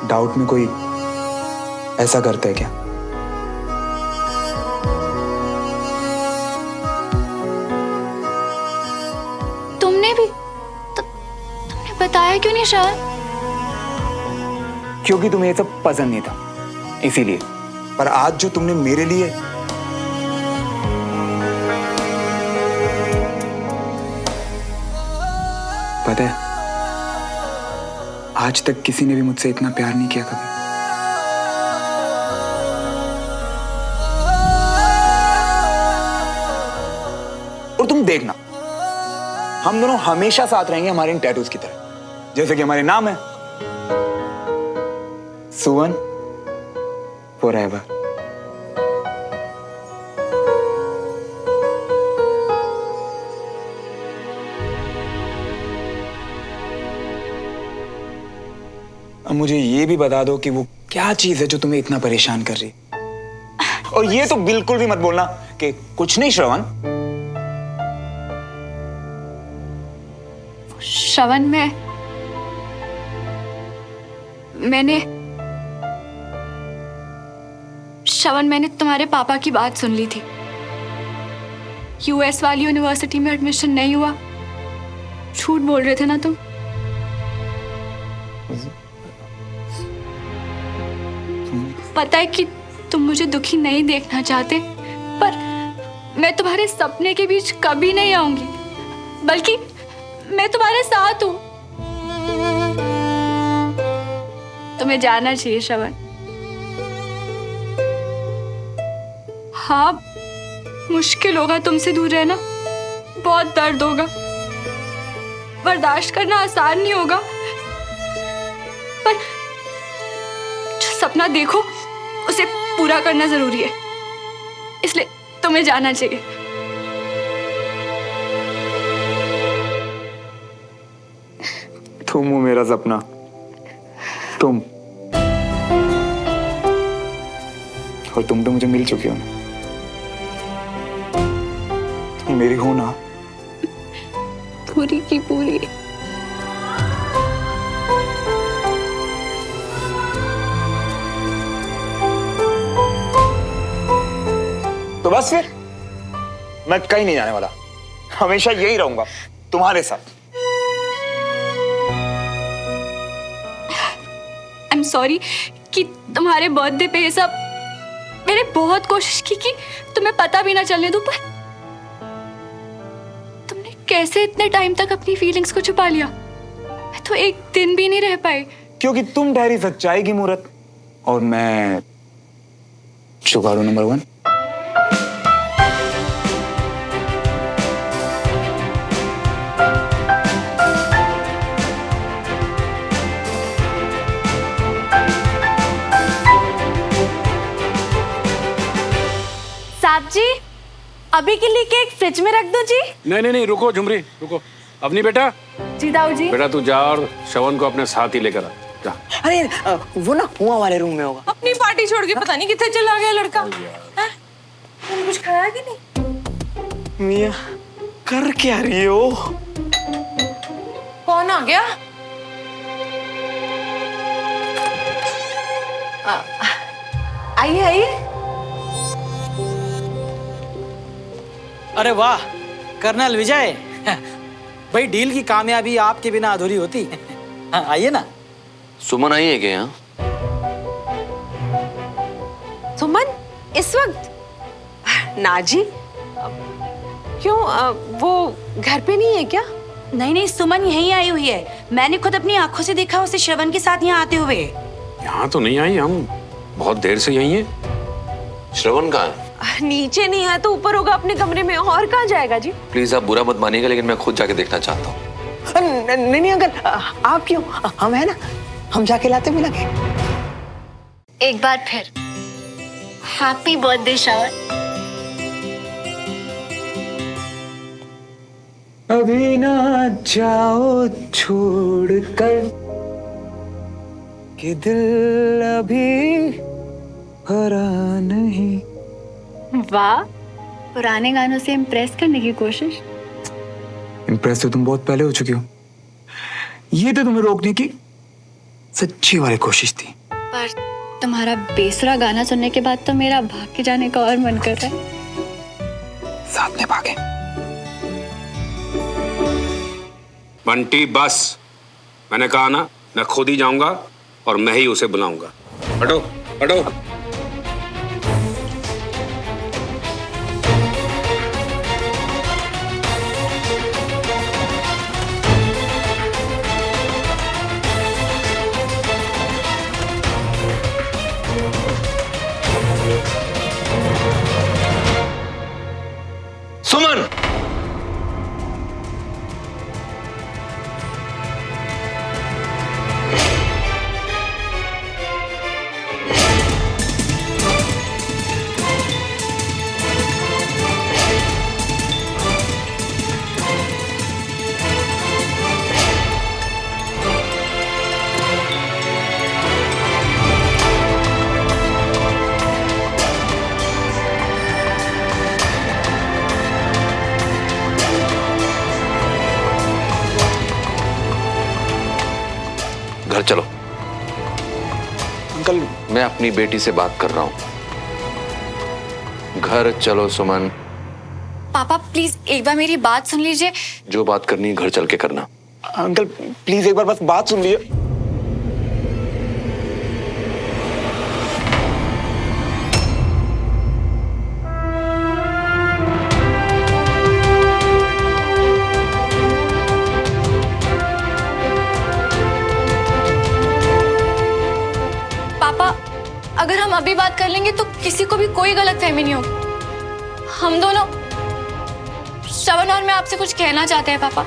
डाउट में कोई ऐसा करता है क्या? तुमने बताया क्यों नहीं श्रवण? क्योंकि तुम्हें ये सब पसंद नहीं था, इसीलिए। पर आज जो तुमने मेरे लिए पता है, आज तक किसी ने भी मुझसे इतना प्यार नहीं किया कभी। और तुम देखना, हम दोनों हमेशा साथ रहेंगे हमारे इन टैटूज की तरह, जैसे कि हमारे नाम है सुवन फॉरएवर। अब मुझे ये भी बता दो कि वो क्या चीज है जो तुम्हें इतना परेशान कर रही है। और ये तो बिल्कुल भी मत बोलना कि कुछ नहीं श्रवण। श्रवण, मैंने तुम्हारे पापा की बात सुन ली थी। यूएस वाली यूनिवर्सिटी में एडमिशन नहीं हुआ? झूठ बोल रहे थे ना तुम? पता है कि तुम मुझे दुखी नहीं देखना चाहते, पर मैं तुम्हारे सपने के बीच कभी नहीं आऊंगी, बल्कि मैं तुम्हारे साथ हूं। तुम्हें जाना चाहिए श्रवण। हाँ, मुश्किल होगा तुमसे दूर रहना, बहुत दर्द होगा, बर्दाश्त करना आसान नहीं होगा, पर जो सपना देखो उसे पूरा करना जरूरी है, इसलिए तुम्हें जाना चाहिए। तुम हो मेरा सपना, तुम। और तुम तो मुझे मिल चुकी हो ना, तुम मेरी हो ना, पूरी की पूरी। तो बस फिर मैं कहीं नहीं जाने वाला, हमेशा यही रहूंगा तुम्हारे साथ। आई एम सॉरी कि तुम्हारे बर्थडे पे ये सब, मैंने बहुत कोशिश की कि तुम्हें पता भी ना चलने दूं, पर तुमने कैसे इतने टाइम तक अपनी फीलिंग्स को छुपा लिया? मैं तो एक दिन भी नहीं रह पाई। क्योंकि तुम ठहरी सच्चाई की मूरत और मैं जुगाड़ू नंबर 1। साहब जी, अभी के लिए केक फ्रिज में रख दो जी। नहीं, रुको झुमरी, रुको। अवनी बेटा, जी दाऊ जी। बेटा तू जा और श्रवण को अपने साथ ही लेकर आ, जा। अरे वो ना हुआ वाले रूम में होगा। अपनी पार्टी छोड़ के पता नहीं कितने चला गया लड़का। हैं? तुमने कुछ खाया कि नहीं? मिया, कर क्या रही हो? कौन आ गया? आइए आइए। अरे वाह कर्नल विजय, भाई डील की कामयाबी आपके बिना अधूरी होती। हाँ, आइए ना। सुमन आई है क्या यहाँ? सुमन इस वक्त? ना जी, क्यों वो घर पे नहीं है क्या? नहीं, सुमन यहीं आई हुई है। मैंने खुद अपनी आंखों से देखा उसे श्रवण के साथ यहाँ आते हुए। यहाँ तो नहीं आई, हम बहुत देर से यहीं हैं। श्रवण कहाँ है? नीचे नहीं है तो ऊपर होगा अपने कमरे में, और कहाँ जाएगा जी? प्लीज आप बुरा मत मानिएगा, लेकिन मैं खुद जाके देखना चाहता हूँ। नहीं अंकल, आप क्यों, हम है ना, हम जाके लाते मिला के। एक बार फिर हैप्पी बर्थडे श्रवण। अभी ना जाओ छोड़कर कि दिल अभी भरा नहीं। वाह, पुराने गानों से इम्प्रेस करने की कोशिश। इम्प्रेस तो तुम बहुत पहले हो चुकी हो, ये तो तुम्हें रोकने की सच्ची वाली कोशिश थी। पर तुम्हारा बेसुरा गाना सुनने के बाद तो मेरा भाग के जाने का और मन कर रहा है। साथ में भागे। बंटी बस, मैंने कहा ना, मैं खुद ही जाऊंगा और मैं ही उसे बुलाऊंगा। हटो हटो। सुमन, घर चलो। अंकल, मैं अपनी बेटी से बात कर रहा हूं। घर चलो सुमन, पापा प्लीज एक बार मेरी बात सुन लीजिए। जो बात करनी है घर चल के करना। अंकल प्लीज एक बार बस बात सुन लीजिए। पापा अगर हम अभी बात कर लेंगे तो किसी को भी कोई गलतफहमी नहीं होगी। हम दोनों, श्रवण और मैं आपसे कुछ कहना चाहते हैं पापा।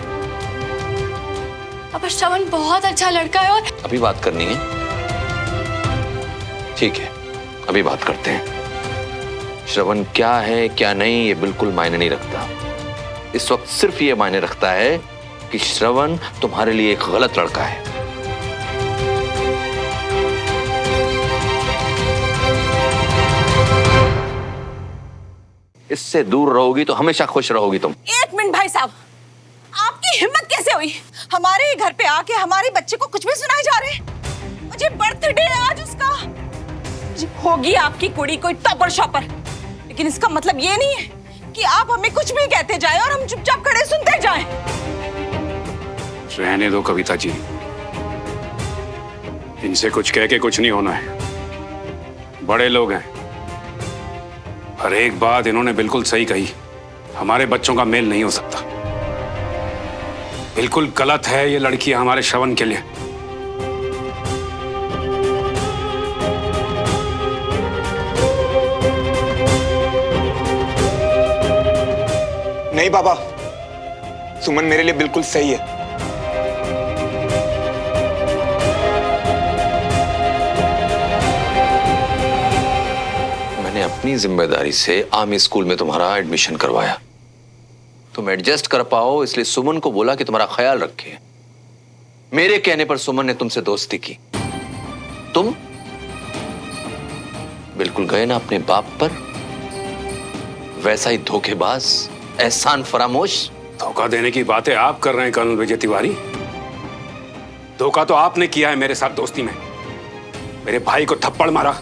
पापा श्रवण बहुत अच्छा लड़का है और अभी बात करनी है? ठीक है, अभी बात करते हैं। श्रवण क्या है क्या नहीं ये बिल्कुल मायने नहीं रखता। इस वक्त सिर्फ ये मायने रखता है कि श्रवण तुम्हारे लिए एक गलत लड़का है। इससे दूर रहोगी तो हमेशा खुश रहोगी तुम। एक मिनट भाई साहब, आपकी हिम्मत कैसे हुई हमारे घर पे आके हमारे बच्चे को कुछ भी सुनाए जा रहे हैं? मुझे बर्थडे है आज उसका। होगी आपकी कुड़ी कोई टॉपर शॉपर, लेकिन इसका मतलब ये नहीं है कि आप हमें कुछ भी कहते जाएं और हम चुपचाप खड़े सुनते जाएं। रहने दो कविता जी, इनसे कुछ कह के कुछ नहीं होना है। बड़े लोग हैं, पर एक बात इन्होंने बिल्कुल सही कही, हमारे बच्चों का मेल नहीं हो सकता। बिल्कुल गलत है ये लड़की हमारे श्रवण के लिए। नहीं पापा, सुमन मेरे लिए बिल्कुल सही है। मैंने अपनी जिम्मेदारी से आर्मी स्कूल में तुम्हारा एडमिशन करवाया। तुम एडजस्ट कर पाओ इसलिए सुमन को बोला कि तुम्हारा ख्याल रखे। मेरे कहने पर सुमन ने तुमसे दोस्ती की। तुम बिल्कुल गए ना अपने बाप पर, वैसा ही धोखेबाज, एहसान फरामोश। धोखा देने की बातें आप कर रहे हैं कर्नल विजय तिवारी। धोखा तो आपने किया है मेरे साथ दोस्ती में। मेरे भाई को थप्पड़ मारा,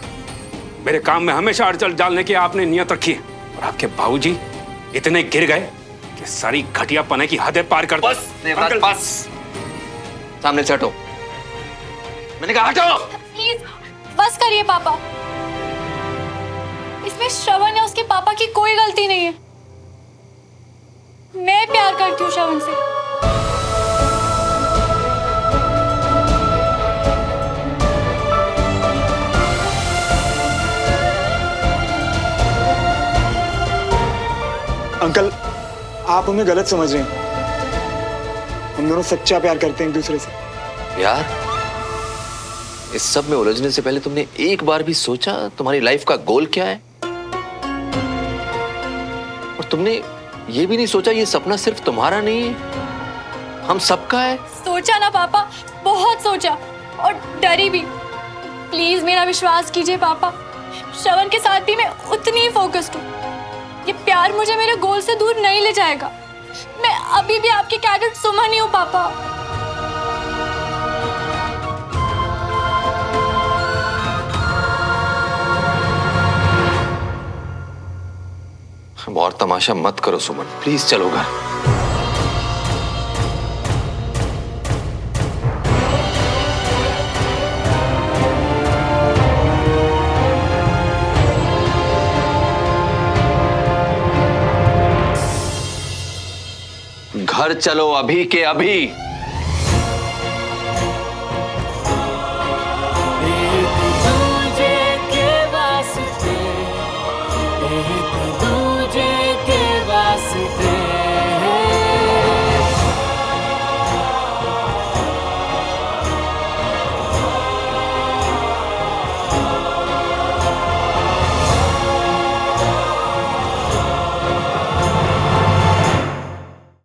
मेरे काम में हमेशा अड़चन डालने की आपने नियत रखी है। और आपके बाबूजी इतने गिर गए कि सारी घटियापने की हदें पार कर। बस देवराज, बस सामने से हटो। मैंने कहा हटो। प्लीज बस करिए पापा, इसमें श्रवण या उसके पापा की कोई गलती नहीं है। मैं प्यार करती हूँ श्रवण से। अंकल आप हमें गलत समझ रहे हैं। हम दोनों सच्चा प्यार करते हैं एक दूसरे से। प्यार? इस सब में उलझने से पहले तुमने एक बार भी सोचा तुम्हारी लाइफ का गोल क्या है? और तुमने ये भी नहीं सोचा ये सपना सिर्फ तुम्हारा नहीं है, हम सबका है। सोचा ना पापा, बहुत सोचा और डरी भी। प्लीज मेरा विश्वास कीजिए पापा, श्रवण के साथ भी मैं उतनी ही फोकस्ड हूँ। ये प्यार मुझे मेरे गोल से दूर नहीं ले जाएगा। मैं अभी भी आपकी कैडेट सुमन ही हूँ पापा। और तमाशा मत करो सुमन, प्लीज चलो घर। घर चलो अभी के अभी। दूजे के वास्ते